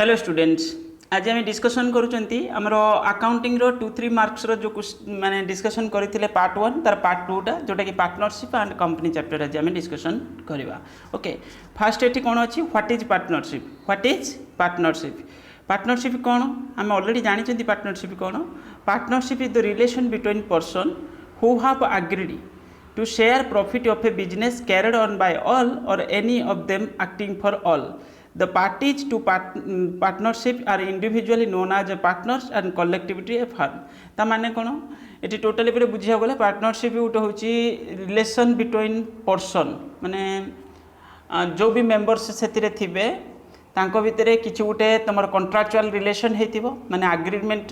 Hello students, आज आम discussion करूँ अकाउंटिंग रो 2-3 मार्क्स रो जो माने डिस्कसन करते पार्ट 1 तार पार्ट 2टा जोटा कि पार्टनरशिप एंड कंपनी चैप्टर आज आम डिस्कसन करवा। ओके, फास्ट ये कौन अच्छी what is partnership. What is partnership? Partnership कौन आम ऑलरेडी जानी। पार्टनरशिप कौन? Partnership is the relation between person who have agreed to share profit of a business carried on by all or any of them acting for all. The parties to partnership are individually known as a partners and collectivity a firm. ता माने कौन ये totally पूरे बुझा गला partnership गोटे हूँ relation between person माने जो भी मेंबर्स से थे तांको भितर किसी गोटे तुम कॉन्ट्रैक्चुअल रिलेशन होती माने एग्रीमेंट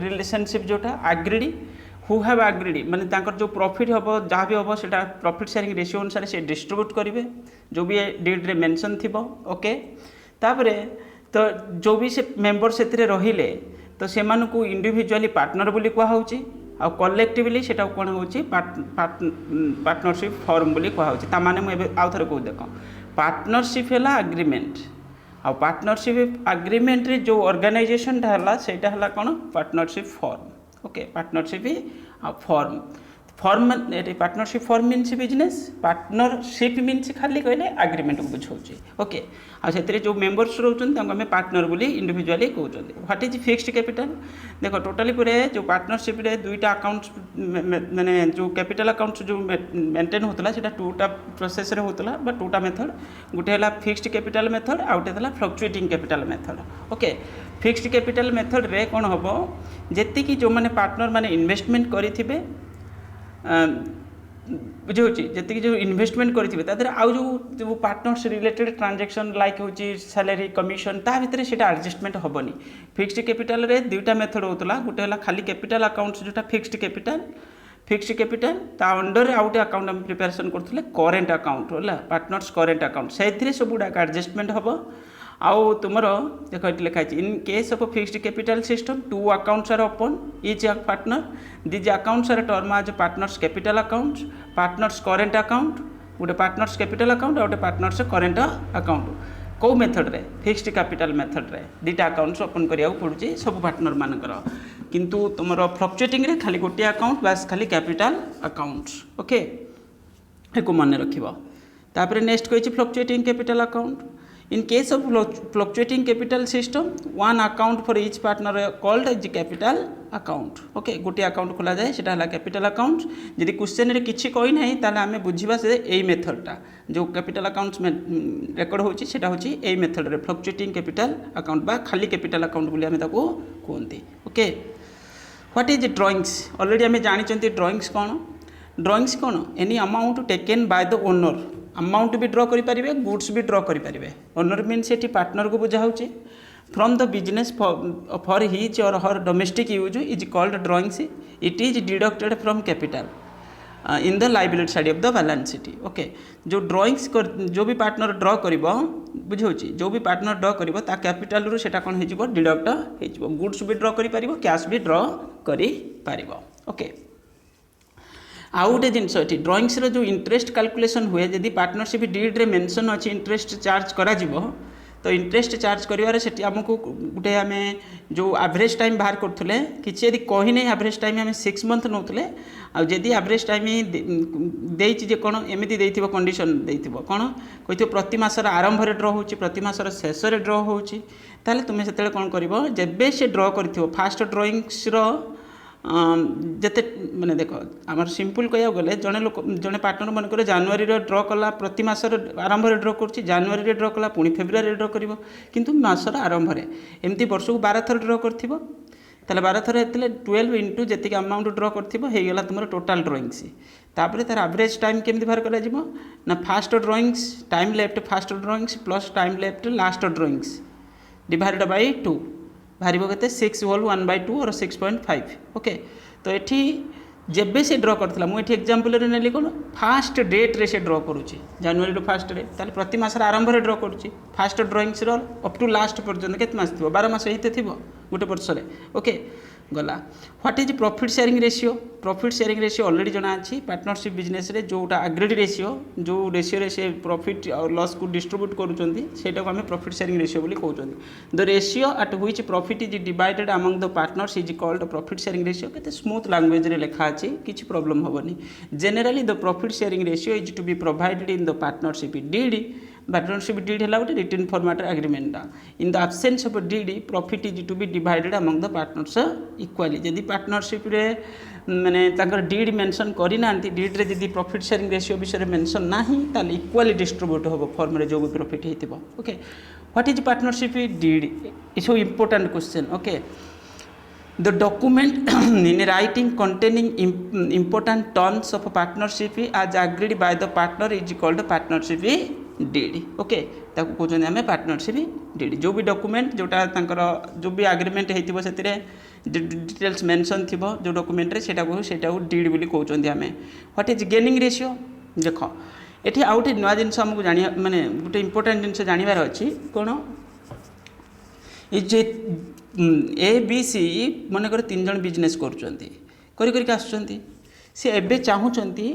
रिलेशनशिप जोटा एग्रीड हु हैव एग्रीड माने तांकर जो प्रॉफिट हम जहाँ भी हम से प्रॉफिट शेयरिंग रेशियो अनुसार से डिस्ट्रीब्यूट करेंगे जो भी डीड रे मेंशन थी। ओके, तापरे तो जो भी से मेंबर से रहिले तो से को इंडिविजुअली पार्टनर बोली कहुच्छी आ कलेक्टिवली से कौन हो पार्टनरशिप फॉर्म बोली कहुच्छी। ता माने मुझे आउ थे कह देख पार्टनरशिप है एग्रीमेंट आ पार्टनरशिप एग्रीमेंट रे जो ऑर्गेनाइजेशन सेटा है कौन partnership form. Okay, partnership form form partnership form means business partnership means खाली कहले एग्रीमेंट को बुझाऊँ। ओके, आते जो मेंबर्स रोचन आम पार्टनर बोली इंडिविजुअली कहते। What is fixed capital? देख टोटाली पूरे जो पार्टनरशिप रे दुईटा अकाउंट्स माने जो कैपिटल अकाउंट्स जो मेंटेन होता है टूटा प्रोसेस रे होता बा टूटा मेथड गोटे है फिक्स्ड कैपिटल मेथड आउ गोटे है fluctuating capital method. Okay, fixed capital method रे कौन हम जी जो मैंने पार्टनर माने इन्वेस्टमेंट करेंगे बुझे जी जो इन्वेस्टमेंट करेंगे आउ जो पार्टनर्स रिलेटेड ट्रांजैक्शन लाइक हूँ सैलरी कमिशन ता भितर से एडजस्टमेंट हेनी। फिक्स्ड कैपिटल रे दुईटा मेथड होता गोटे है खाली कैपिटल अकाउंट्स जोटा फिक्स्ड कैपिटल ता अंडर आउ गोटे अकाउंट आम प्रिपेरेसन करते करेन्ट अकाउंट है पार्टनर्स करेन्ट अकाउंट से सब गुड़ाक एडजस्टमेंट हम आउ तुम देख लिखाई in case of fixed capital system 2 accounts are open each partner these accounts are term as partners capital accounts partners current account गोटे पार्टनर्स कैपिटल अकाउंट और गोटे पार्टनर्स करेन्ट अकाउंट कौ मेथड रे फिक्स्ड कैपिटल मेथड रे दुईटा accounts open करिया पड़ुଛି sub partner मानकर किंतु तुम फ्लक्चुएटिंग रे खाली गोटे अकाउंट बास खाली कैपिटल अकाउंट्स। ओके, एक मन रखिबो। तापर नेक्स्ट कहिछि fluctuating capital account. In case of fluctuating capital system, one account for each partner called as capital account. Okay, गोटे अकाउंट खोला जाए सेटा है कैपिटल अकाउंट। यदि क्वेश्चन रे किछि कहि नाही ताले आमे बुझिबा से एई मेथडटा जो कैपिटल अकाउंट्स में रेकॉर्ड होछि सेटा होछि एई मेथड रे फ्लक्चुएटिंग कैपिटल अकाउंट बा खाली कैपिटल अकाउंट बोली आमे ताको कहंती। Okay, what is drawings? Already आमे जानि चंती ड्राइंग्स कौन। ड्राइंग्स कौन? Any amount taken by the owner amount भी ड्र करेंगे गुड्स भी ड्र करेंगे। ओनर मीन्स ये पार्टनर को बुझा होची from the business for his or her domestic use is called drawings. It is deducted from capital in the liability side of the balance sheet. Okay, जो drawings जो भी partner ड्र कर बुझे जो भी पार्टनर ड्र कर कैपिटल रू से कौन हो डिडक्ट हो गुड्स भी ड्र कर कैश भी ड्र कर। ओके, आउ गोटे जिनस ये ड्रॉइंग्स जो इंटरेस्ट कैलकुलेशन हुए जदि पार्टनरशिप डीड रे मेंशन अच्छी इंटरेस्ट चार्ज करा तो इंटरेस्ट चार्ज करिवारे सेठी हमको गोटे आम जो एवरेज टाइम बाहर करथुले किछि यदि कहि नै एवरेज टाइम आम 6 मंथ नौतले आ जदि एवरेज टाइम देइछि जे कोन एमिति देइथिबो कंडीशन देइथिबो कोन कहिथिबो प्रति मासर आरंभ रे ड्र होउछि प्रति मासर शेष रे ड्र होउछि ताले तुमे सेतेले कोन करबो जेबे से ड्र करथिबो फास्ट ड्रॉइंग्स रो जिते मैंने देख आम सिंपल कह गले जड़े लोक जड़े पार्टनर मनकर जनवरी ड्र कला प्रति मासर आरंभ ड्र कर जनवरी ड्र कला पुणी फेब्रुआरी ड्र कर किंतु मासर आरंभ एमती वर्ष को 12 थर ड्र कर 12 थर 12 इंटू जी अमाउंट ड्र करगला तुम टोटाल ड्रॉइंग्स तापर तार एवरेज टाइम केमती बाहर कर fast drawings time left fast drawings plus time left last drawings divided by 2 बाहर के 6 होल 1/2 और 6.5। ओके, तो ये जेबे से ड्र करता मुझे एग्जांपल नेली कौन फास्ट डेट रे से ड्र करुँची जनवरी रू फास्ट रे ताले प्रति मासर आरंभ ड्र करुँची first drawings up to last पर्यंत केत मास थी 12 मास ही थी गोटे वर्ष रे। ओके, गला what is profit sharing ratio already जना अच्छी पार्टनरशिप बिजनेस रे जोटा एग्रीड रेशियो जो रेशियो रे से प्रॉफिट और लॉस को डिस्ट्रीब्यूट करूछंती सेटा को हमें प्रॉफिट शेयरिंग रेशियो बोली कहउछंती the ratio at which profit is divided among the partners is called profit sharing ratio केते स्मूथ लैंग्वेज रे लिखा अछि किछि प्रॉब्लम होबनी generally the profit sharing ratio is to be provided in the partnership deed partnership deed है गोटे written format agreement in the absence of deed profit is to be divided among the partners equally जदि partnership रे माने ताकर deed mention करना deed रे जदि profit sharing ratio विषय मेंशन नाही ताले इक्वाली डिस्ट्रीब्यूट होबो फॉर्म रे जो भी प्रॉफिट हेतिबो okay what is partnership deed it's important question okay The document in writing containing important terms of partnership as agreed by the partner is called partnership deed. Okay, ताको कहते हैं partnership deed जो भी document जोटा तांकर जो भी agreement होइतिबो सेतिरे details mention थिबो जो डॉक्यूमेंट रे सेटा डीड बोली कहउचंदी हमें व्हाट इज गेनिंग रेशियो देखो एठी आउट नया जिनस हमकु जानिया माने गोटे इंपोर्टेंट जिनस जानिबार अछि कोन ए जे ए बी सी मनकर 3 जन बिजनेस कर आसुँच सी एबे चाहूँगी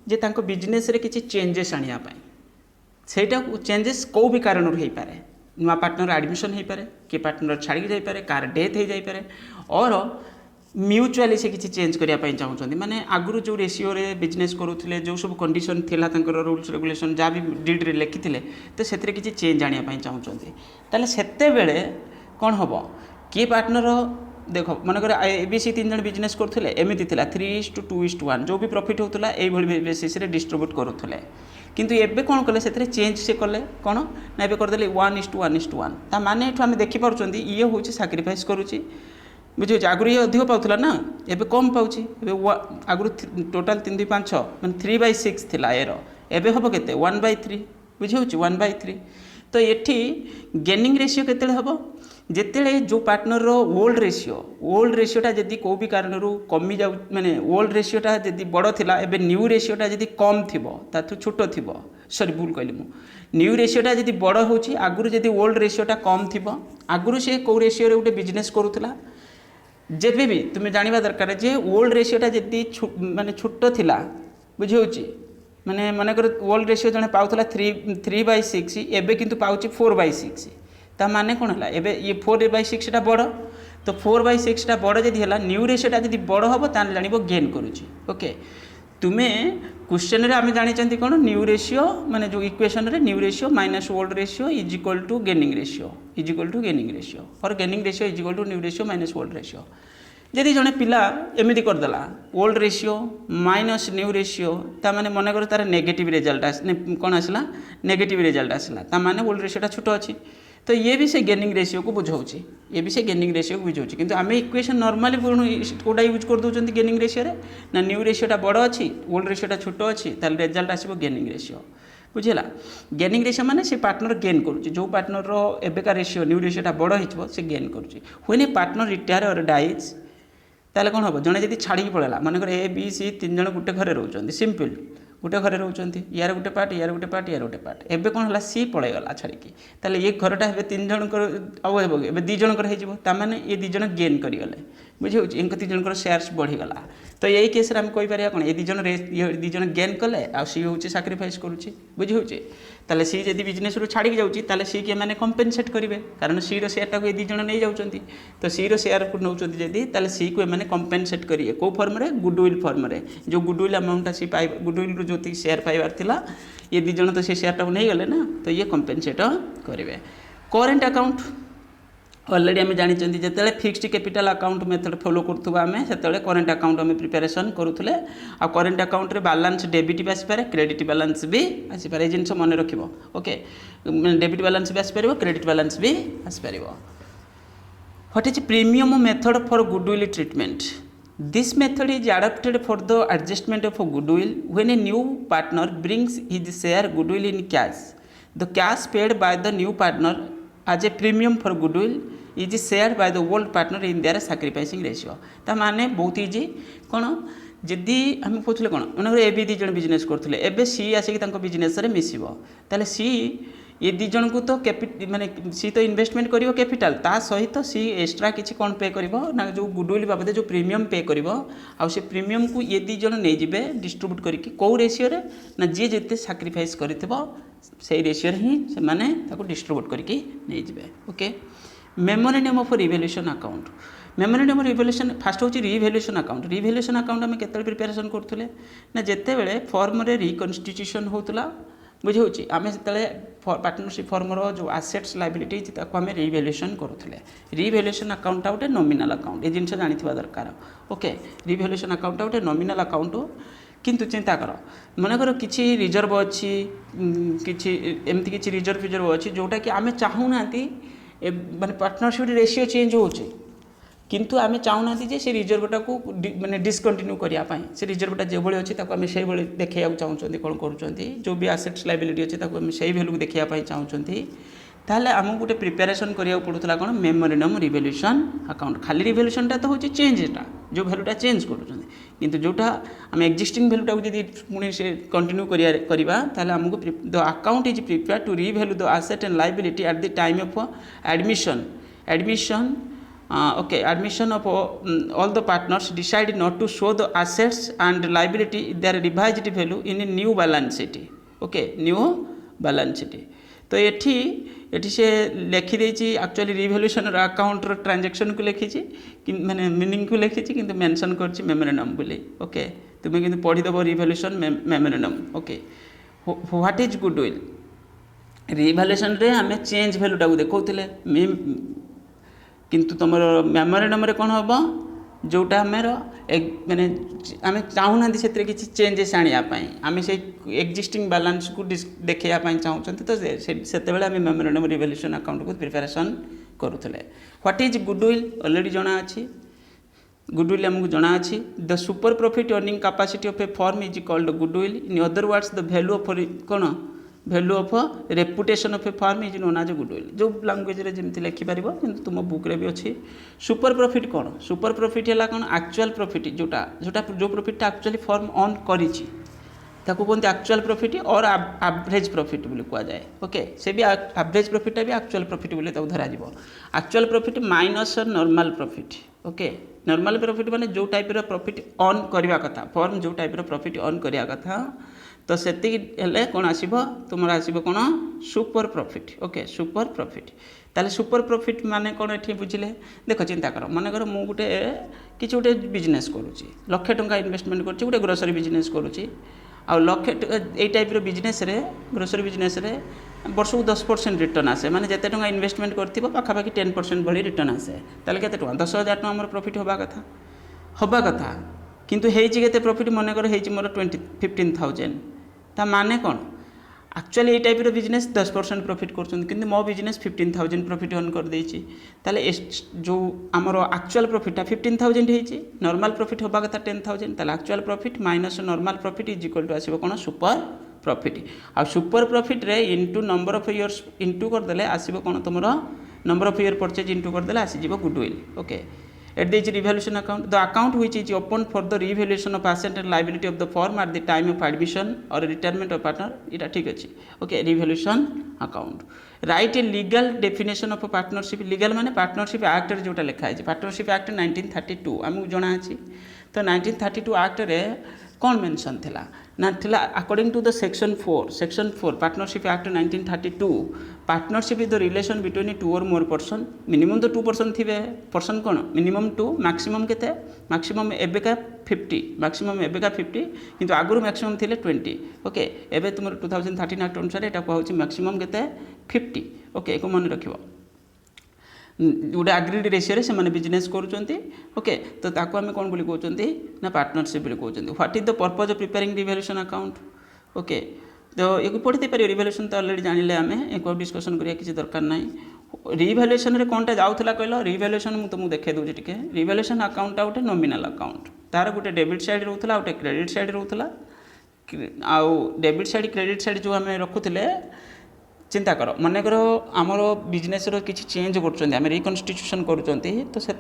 जे तांको बिजनेस रे किछि चेंजेस आनिया पाई सेटा चेंजेस को भी कारण हो पारे नुआ पार्टनर एडमिशन हो पारे कि पार्टनर छाड़ी जाई पारे कार डेथ हो जाई पारे और म्यूचुअली से किसी चेंज करने चाहूँगी माने आगुरी जो रेशियो रे बिजनेस करूले जो सब कंडीशन थिला तांकर रूल्स रेगुलेशन जहाँ भी डीड रे लिखिथिले तो सेतरे किछि चेंज आनिया पाई चाहूँगी ताले सेते बेले कौन हम किए पार्टनर देख मनकर एबीसी 3 जन बिजनेस करते एमती 3:2:1 जो भी प्रॉफिट होता है बेसिस रे डिस्ट्रीब्यूट करुले किंतु एबे कौन कले से चेंज से कले कौन ना एबे करदे 1:1:1 ता माने एठू आमे देखि पारुचंदी ये होची सैक्रिफाइस करूची बुझे आगुरी ये अधिक पाउथला ना एबे कम पाउची एबे आगुरी टोटल 3:2:5 माने 3/6 थिला एरो एबे हबो केते 1/3 बुझे होची 1/3 तो एठी गेनिंग रेशियो केते हबो जिते जो पार्टनर ओल्ड रेशियोटा जदि को भी कारण कमी जाऊ माने ओल्ड रेशियोटा जदि बड़ थिला एबे न्यू रेशियोटा जदि कम थिबो ताथु छोटो थिबो सॉरी भूल कहली मु न्यू रेशियोटा जदि बड़ होची आगुरु जदि ओल्ड रेशियोटा कम थिबो आगुरु से को रेशियो रे उटे बिजनेस करूथला जेबे भी तुमे जानिबा दरकार जे ओल्ड रेशियोटा जदि माने छोटो थिला बुझी होची माने माने ओल्ड रेशियो जने पाउथला 3/6 एबे किंतु पाउची 4/6 ता माने कौन है एबे ये 4/6 बड़ तो 4/6 बड़ जदि है न्यू रेशियोटा जदि बड़ हम ताल जान गेन करुच्ची ओके तुम्हें क्वेश्चन रे आम जानी कौन न्यू रेशियो माने जो इक्वेशन रे new ratio minus old ratio is equal to gaining ratio और gaining ratio is equal to new ratio minus old ratio जदि जड़े पिला एमती करदेला old ratio minus new ratio ता माने मन कर तार नेगेटिव रिजल्ट कौन आसला नेगेटिव रिजल्ट आसला ता माने ओल्ड रेशियोटा छोट अच्छी तो ये भी से गेनिंग रेशियो को बुझाऊँगी ये भी से गेनिंग रेशियो को बुझाऊँगी किंतु आम इक्वेशन नॉर्मली कोटा यूज कर दौरान गेनिंग रेशियो रे ना न्यू रेशियोटा बड़ अच्छी ओल्ड रेशियोटा छोट अच्छी ताल रिजल्ट आसो गेनिंग रेशियो बुझेगा गेनिंग रेशियो माने से पार्टनर गेन करुच्ची जो पार्टनर एबेका रेशियो न्यू रेशियोटा बड़ हो गेन करुच्ची when a partner retire or dies ताले कौन हम जड़े जब छाड़ी पड़ेगा मनकर ए बी सी 3 जन गोटे घर रोचे सिंपल गोटे घर रोचे यार गोटे पार्ट यार गोटे पार्ट यार गोटे पार्ट एबे कौन है सी पलैगला छाड़ी ताले ये घरटा हे 3 जनकर आउ हे 2 जनकर होने ये 2 जन गेन करेंगे बुझे इनका 3 जनकर शेयर्स बढ़ीगला तो यही केस आम कहीपर कौन ये 2 जन गेन कले आ सी हूँ सैक्रिफाइस करुच्ची बुझे होचे ताले सी जब बिजनेस रू छाड़ी जाऊँगी ताले सी के मैंने कम्पेनसेट करेंगे कारण सी शेयरटा को ये 2 जन नहीं जाऊँगी तो सी शेयर को नौ जदि ताले सी को मैंने कम्पेनसेट करेंगे कौ फर्म रे गुडविल फर्म रे जो गुडविल अमाउंटा सी पाई गुडविल रू जो शेयर पाइबार थिला ये 2 जन तो से शेयरटा को नहीं गले ना तो ये कम्पेनसेट करेंगे करेन्ट अकाउंट ऑलरेडी आम जानी जिते fixed capital account method follow करुवा आम से करेन्ट अकाउंट आम प्रिपेरेसन करुले आ करेन्ट अकाउंट रे बैलेंस डेबिट भी आसपे क्रेडिट बैलेंस भी आसपे ये जिन मन रख ओके डेबिट बैलेंस भी आसपर क्रेडिट बैलेंस भी आसपर what is premium method for goodwill treatment this method is adopted for the adjustment of goodwill when a new partner brings his share goodwill in cash the cash paid by the new partner as a premium for goodwill is shared by the old partner in their sacrificing ratio ता माने बहुत easy कौन जदि आम कहते कौन मन ए भी 2 जन बिजनेस करते एबे सी आसिक बिजनेस रे मिसिबो ताले सी ये दी जन को तो माने सी तो इन्वेस्टमेंट करिवो कैपिटल ता सहित सी एक्स्ट्रा किछि कोन पे करिवो ना जो गुडविल बाबद जो प्रीमियम पे करिवो आ से प्रीमियम को ये दी जन नै जिबे डिस्ट्रीब्यूट करिकि को रेशियो रे ना जे जेते सैक्रिफाइस करितबो सेही रेशियो रे ही से माने ताको डिस्ट्रीब्यूट करिकि नै जिबे okay memorandum of revaluation account memorandum revaluation first होची रिवैल्यूएशन अकाउंट आम केते प्रिपरेशन करथुले ना जेते बेले फॉर्म रे रिकन्स्टिट्यूशन होतला बुझे आम से पार्टनरशिप फर्मर जो आसेट्स लायबिलिटी आम रिवैल्यूएशन करूँ रिवैल्यूएशन अकाउंट गोटे नॉमिनल अकाउंट ये जिनस जानी दरकार ओके रिवैल्यूएशन अकाउंट गोटे नॉमिनल अकाउंट किंतु चिंता कर मनकर किसी रिजर्व अच्छी किसी एमती किसी रिजर्व अच्छी जोटा कि आम चाहूना माने पार्टनरशिप रेशियो चेंज होचे किंतु आम चाहूना जे से रिजर्वटा को माने डिस्कंटिन्यू करने से रिजर्वटा जो भाई अच्छी आम से देखा चाहते कौन कर जो भी आसेट्स लायबिलिटी अच्छे आम से भैल्यू को देखापी चाहते ताहले आमको गोटे प्रिपेरेसन करा पड़ूला कौन मेमोरेंडम रिवैल्यूएशन अकाउंट खाली रिवैल्यूएशनटा तो होची चेंजटा जो भैल्यूटा चेंज कर जोटा आम एक्जिस्टिंग भैल्यूटा को पुणी से कंटिन्यू करवा ताहले आमको the account is prepare to revalue the asset and liability at the time of admission okay admission of all the partners decide not to show the assets and liability their revised value in a new balance sheet okay new balance sheet तो एठी से लिखि देछि actually revaluation account transaction को लिखिछि कि माने meaning को लिखिछि किंतु मेंशन करछि मेमोरेंडम बोली ओके तुम किंतु पढ़ी दबो revaluation memorandum okay what is goodwill revaluation रे हमें चेंज वैल्यूटा को देखौथिले किंतु तुम मेमोरेंडम रे कौन हम जोटा आम माने आम चाहूना से किसी चेंजेस आने आम से एक्जिस्टिंग बैलेंस को देखापी चाहते तो से आम मेमोरेंडम रिवैल्यूएशन अकाउंट को प्रिपेरेसन करूँ व्हाट इज गुडविल ऑलरेडी जना अच्छी गुडविल आमको जना अच्छी the super profit earning capacity of a firm is called goodwill in other words the value of कौन value of reputation of a firm is known as goodwill जो language रे जमती लिखिपार किंतु तुम बुक रे भी अच्छी सुपर प्रॉफिट कौन सुपर प्रॉफिट है कौन एक्चुअल प्रॉफिट जोटा जोटा जो प्रॉफिट एक्चुअली फर्म ऑन करिछि ताको कहते एक्चुअल प्रॉफिट और एवरेज प्रॉफिट बोली कह जाए ओके से भी एवरेज प्रॉफिट भी एक्चुअल प्रॉफिट बोली धरा actual profit minus normal profit okay normal profit माने जो टाइप रो प्रॉफिट ऑन करवा कथा फर्म जो टाइप रो प्रॉफिट ऑन करवा कथा तो सेति हेले कौन आसीबो तुमर आसीबो कौन super profit okay super profit ताले सुपर प्रॉफिट माने कौन एठी बुझिले देखो चिंता कर मन कर मु गुटे किछि गुटे बिजनेस करूची लाख टंका इन्वेस्टमेंट करछि गुटे ग्रोसरी बिजनेस करूची आ लाख ए टाइप रो बिजनेस रे ग्रोसरी बिजनेस रे वर्ष को 10% रिटर्न आसे माने जते टंका इन्वेस्टमेंट करथिबो पाखापाखि 10% भली रिटर्न आसे ताले केते टंका 10,000 टंका हमर प्रॉफिट होबा कथा किंतु हेछि केते प्रॉफिट मन कर हेछि मोर 15,000 ता माने कौन एक्चुअली ये टाइप बिजनेस 10% प्रॉफिट कर मो बिजनेस 15,000 प्रॉफिट अर्न कर देछि ताले जो आमर एक्चुअल प्रॉफिट 15,000 होइछि नॉर्मल प्रॉफिट होबा कथा 10,000 ताले actual profit minus normal profit is equal to आसीबो कोन सुपर प्रॉफिट आ सुपर प्रॉफिट रे into number of years into कर देले आसीबो कोन तुमरो number of year purchase into कर देले आसी जिवो goodwill okay at the revaluation account the account which is open for the revaluation of asset and liability of the firm at the time of admission or retirement of partner ita ठीक अछि okay revaluation account write a legal definition of a partnership legal माने partnership act रे जोटा लिखा है partnership act 1932 हमहु जणा अछि तो 1932 act रे कौन मेंशन थिला ना थिला according to the section 4 partnership act 1932 partnership is the relation between two or more person minimum तो 2 पर्सन थिबे पर्सन कोन मिनिमम 2 मैक्सिमम केते मैक्सिमम एबेका 50 मैक्सिमम एबेका 50 किंतु आगुरु मैक्सिमम थिले 20 ओके एबे तुमर 2013 एक्ट अनुसार एटा कहउची मैक्सिमम केते 50 ओके एको मन रखिबो गोटे आग्रीड रेशियो से मैंने बिजनेस करुँच ओके तो ताको आम कौन बोली कहते ना पार्टनरशिप बोली कहते what is the purpose of preparing revaluation account okay तो ये पढ़ी पारे रिवैल्यूएशन तो ऑलरेडी जानिले आम एक डिस्कसन करिया किसी दरकार ना रिवैल्यूएशन रे कौनटा जाउथला कहलो रिवैल्यूएशन मु तुमको देखे दूची टिके रिवैल्यूएशन अकाउंट गोटे नॉमिनल अकाउंट तार गोटे डेबिट साइड रोथला गोटे क्रेडिट साइड रोथला आउ डेबिट साइड क्रेडिट साइड जो आम रखुले चिंता कर मनकर आमर बिजनेस किसी चेंज कर रिकन्स्टिट्यूशन करुँच तो से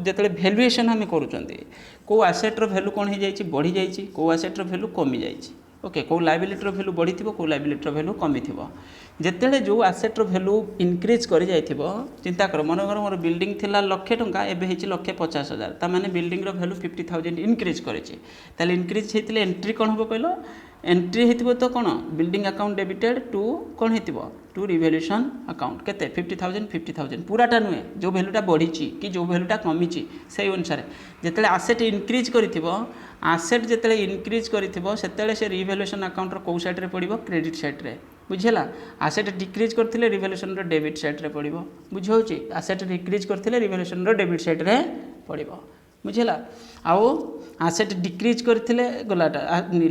जिते भैल्यूएशन आम करो आसेट्र भैल्यू कौन हो जाए बढ़ी जाए कौ आसेट्र भैल्यू कमी जाए ओके कौ लायबिलिटीर भैल्यू बढ़ी थो कौ लायबिलिटीर भैल्यू कमी थो ଯେତେବେଳେ ଯେଉଁ ଆସେଟ୍ର ଭ୍ୟାଲୁ ଇନକ୍ରିଜ୍ କରିଯାଇଥିବ ଚିନ୍ତା କର ମନେକର ମୋର ବିଲ୍ଡିଂ ଥିଲା 1,00,000 ଟଙ୍କା ଏବେ ହେଇଛି 1,50,000 ତାମାନେ ବିଲ୍ଡିଂର ଭ୍ୟାଲୁ 50,000 ଇନକ୍ରିଜ୍ କରିଛି ତାହେଲେ ଇନକ୍ରିଜ୍ ହେଇଥିଲେ ଏଣ୍ଟ୍ରି କ'ଣ ହେବ କହିଲ एंट्री होइतिबो तो कौन बिल्डिंग अकाउंट डेबिटेड टू कौन होइतिबो टू रिवैल्यूएशन अकाउंट केते 50,000 पूराटा नुहे जो भैल्यूटा बढ़ी कि जो भैल्यूटा कमी से अनुसार जिते आसेट इनक्रीज करिथिबो आसेट जिते इनक्रीज करिथिबो सेतेले से रिवैल्यूएशन अकाउंट रो को साइड रे पड़िबो क्रेडिट साइड रे बुझेला आसेट डिक्रीज करथिले रिवैल्यूएशन रो डेबिट साइड रे पड़िबो बुझौची आसेट डिक्रीज करथिले रिवैल्यूएशन रो डेबिट साइड रे पड़िबो बुझेला आउ आसेट डिक्रीज करते गलाटा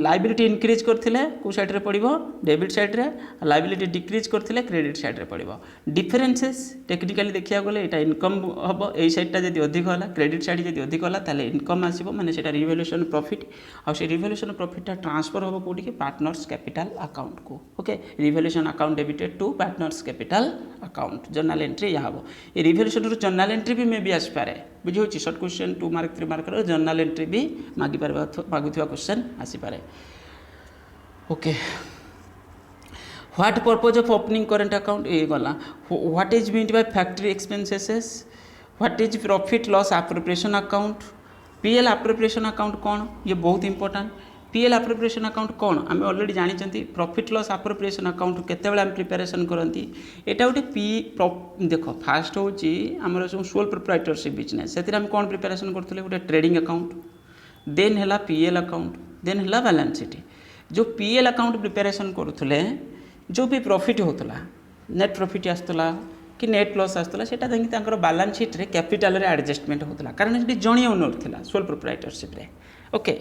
लाइबिलिटी इनक्रीज करते कौ साइड पड़ो डेबिट साइड रे लाइबिलिटी डिक्रीज करते क्रेडिट साइड रे पड़ो डिफरेन्सेस टेक्निकाली देखा गले यहाँ इनकम हम यही साइडटा जब अधिक है क्रेडिट साइड जब अधिक है ताले इनकम आसो माने सेटा रिवैल्यूएशन प्रॉफिट आ से रिवैल्यूएशन प्रॉफिट ट्रांसफर हम कौटी कि पार्टनर्स कैपिटल अकाउंट को okay revaluation account debited to partners capital account journal entry यह हम ये रिवैल्यूएशन जर्नल एंट्री भी मे भी आसपे बुझे short question 2 mark 3 mark journal entry भी मागिपार मागुवा क्वेश्चन आसीपे okay what purpose of opening current account ये गला what is mean by factory expenses what is profit loss appropriation account PL appropriation account कौन ये बहुत इंपोर्टेंट पीएल एप्रोप्रिएशन अकाउंट कौन आम ऑलरेडी जानी प्रॉफिट लॉस एप्रोप्रिएशन अकाउंट केते आम प्रिपेरेसन करती यहाँ गोटे देख फास्ट हूँ आम जो सोल प्रोप्राइटरशिप बिजनेस से कौन प्रिपेरेसन करते गोटे ट्रेडिंग अकाउंट देन है पीएल अकाउंट देन है बैलेंस शीट जो पीएल अकाउंट प्रिपेरेसन करुले जो भी प्रॉफिट होता नेट प्रॉफिट आसला कि नेट लॉस आसला सेटा देखिए बैलेंस शीट रे कैपिटल रे एडजस्टमेंट होता कारण ये जड़े ओनर था सोल प्रोप्राइटरशिप रे ओके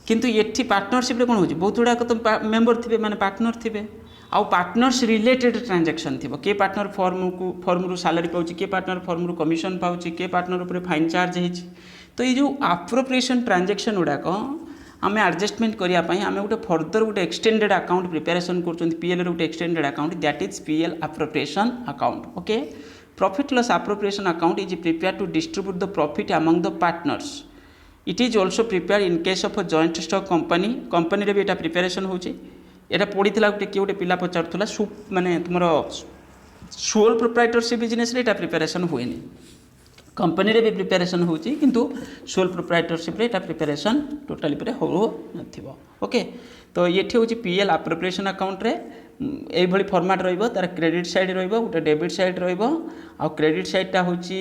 किंतु ये पार्टनरशिप रे कौन हो बहुत गुड़ाक तो मेंबर थे माने पार्टनर थे आउ पार्टनर्स रिलेटेड ट्रांजैक्शन थी किए पार्टनर फर्म रू सैलरी पाँच किए पार्टनर फर्म रू कमिशन पाँच किए पार्टनर उपर फाइन चार्ज हो तो ये जो एप्रोप्रिएशन ट्रांजैक्शन गुड़ाक आम एडजस्टमेंट करने आम गोटे फर्दर गोटे एक्सटेंडेड अकाउंट प्रिपेरेसन कर पीएल गोटे extended account that is PL appropriation account okay profit loss appropriation account is prepare to distribute the profit among the partners it is also prepare in case of joint stock company company भी यहाँ preparation होटा पढ़ीला गोटे किए गोटे पिला पचारूला माने तुम sole proprietorship business रे preparation हुए कंपनी रे भी प्रिपेरेसन होची किंतु सोल प्रोप्राइटरशिप रे प्रिपेरेसन टोटाली पर हो नथिबो ओके तो ये हूँ पीएल एप्रोप्रिएशन अकाउंट रे यही भाई फॉर्मेट रहिबो तार क्रेडिट साइड रहिबो गोटे डेबिट साइड रहिबो आ क्रेडिट साइडटा होची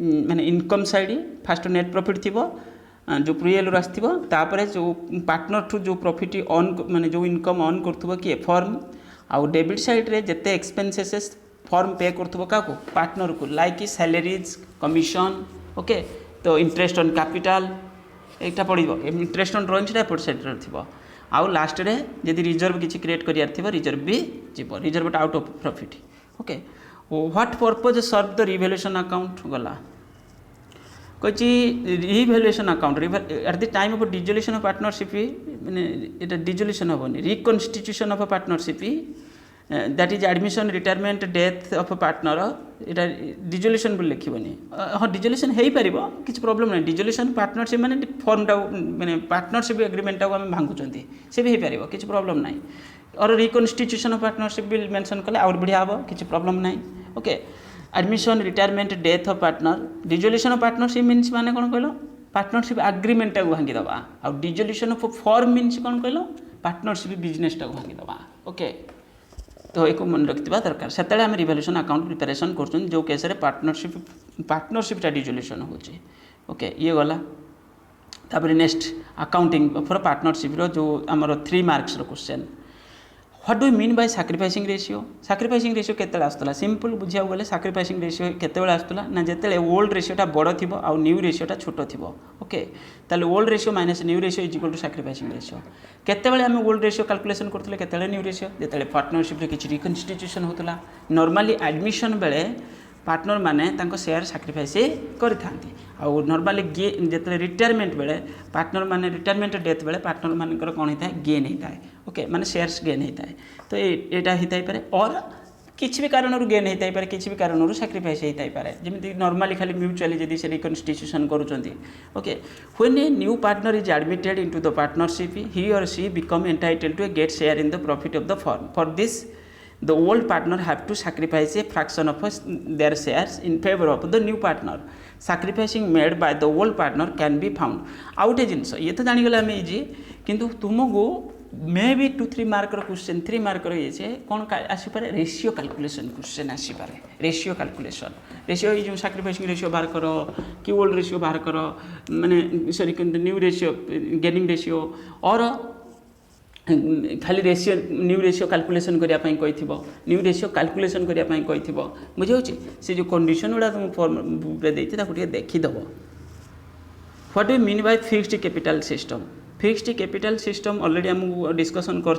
माने income side first net profit थिबो जो पीएल आसो तापर जो पार्टनर ठू जो प्रॉफिट ऑन माने जो इनकम ऑन करथबो किए फर्म आउ डेबिट साइड रे जते एक्सपेंसेस फर्म पे करथबो काको पार्टनर को लाइक सैलरीज कमिशन ओके तो इंटरेस्ट ऑन कैपिटल एक पड़ो इंटरेस्ट ऑन ड्रॉइंग एपट साइड थी आउ लास्ट रे जदि रिजर्व किसी क्रिएट कर रिजर्व भी जीव reserve out of profit okay what purpose serve the revaluation account गला कही revaluation account at the time of dissolution of partnership मैंने ये डिसोल्यूशन हेनी reconstitution of partnership that is admission retirement death of partner यहाँ dissolution बोली लिखनी हाँ dissolution हो पार किसी प्रॉब्लम ना डिसोल्यूशन पार्टनरशिप मैंने फर्मटा मैंने पार्टनरशिप एग्रीमेंटा आम भांगुंट से भी हो पार किसी प्रॉब्लम ना और रिकन्स्टिट्यूशन ऑफ पार्टनरशिप भी मेंशन कले आउट बढ़िया हम किसी प्रॉब्लम ना okay admission retirement death of partner dissolution of partnership means माने कौन कहल पार्टनरशिप एग्रीमेंटा को भांगीदबा आ डिसोल्यूशन ऑफ फर्म मीन्स कौन कहल पार्टनरशिप बिजनेसटा को भांगीदबा ओके तो एक मन रखा दरकार से आम रिवैल्यूएशन अकाउंट प्रिपेरेसन कर जो केस पार्टनरशिपटा डिसोल्यूशन होचे ओके ये गला तापर नेक्स्ट अकाउंटिंग फॉर पार्टनरशिप जो आमर 3 marks question what do mean bye sacrificing ratio केते आसला सिंपल बुझा गले सैक्रिफाइसिंग रेशियो केते आसला ना जिते ओल्ड रेशियोटा बड़ थी आउ न्यू रेशियोटा छोट थी ओके ताले old ratio minus new ratio is equal to sacrificing ratio केते आम ओल्ड रेशियो कैलकुलेशन करते केते न्यू रेशियो जिते पार्टनरशिप किसी रिकन्स्टिट्यूशन होता नॉर्मली एडमिशन बेले पार्टनर माने तांको शेयर सैक्रिफाइस करथांती आउ नॉर्मली जिते रिटायरमेंट बेले पार्टनर माने रिटायरमेंट डेथ बेले पार्टनर मानकर कौन होता है गेन होता है ओके माने शेयर्स गेन होता है तो यहाँ होता है और किसी भी कारण गेन होता है किसी भी कारण सैक्रिफाइस होता है जमी नॉर्मली खाली म्यूचुअली जब से रिकन्स्टिट्यूशन करुँच okay when a new partner is admitted into the partnership he or she become entitle to get share in the profit of the firm for this the old partner have to sacrifice a fraction of their shares in favor of the new partner. Sacrificing made by the old partner can be found. आउटे जिनस ये तो जानीगला आम easy किंतु तुमको may be 2-3 marker question 3 marker ये कौन आसीपे रेशियो कैलकुलेशन क्वेश्चन आसीपे रेशियो कैलकुलेशन रेशियो ये जो सैक्रिफाइसिंग रेशियो बाहर कर कि ओल्ड रेशियो बाहर कर माने sorry new ratio gaining ratio और खाली रेशियो न्यू रेशियो कैलकुलेशन करने न्यू रेशियो कैलकुलेशन करने बुझे से जो कंडीशन गुड़ा तुम फॉर्म देती देखीदेव what do mean by fixed capital system fixed capital system already आमको डिस्कसन कर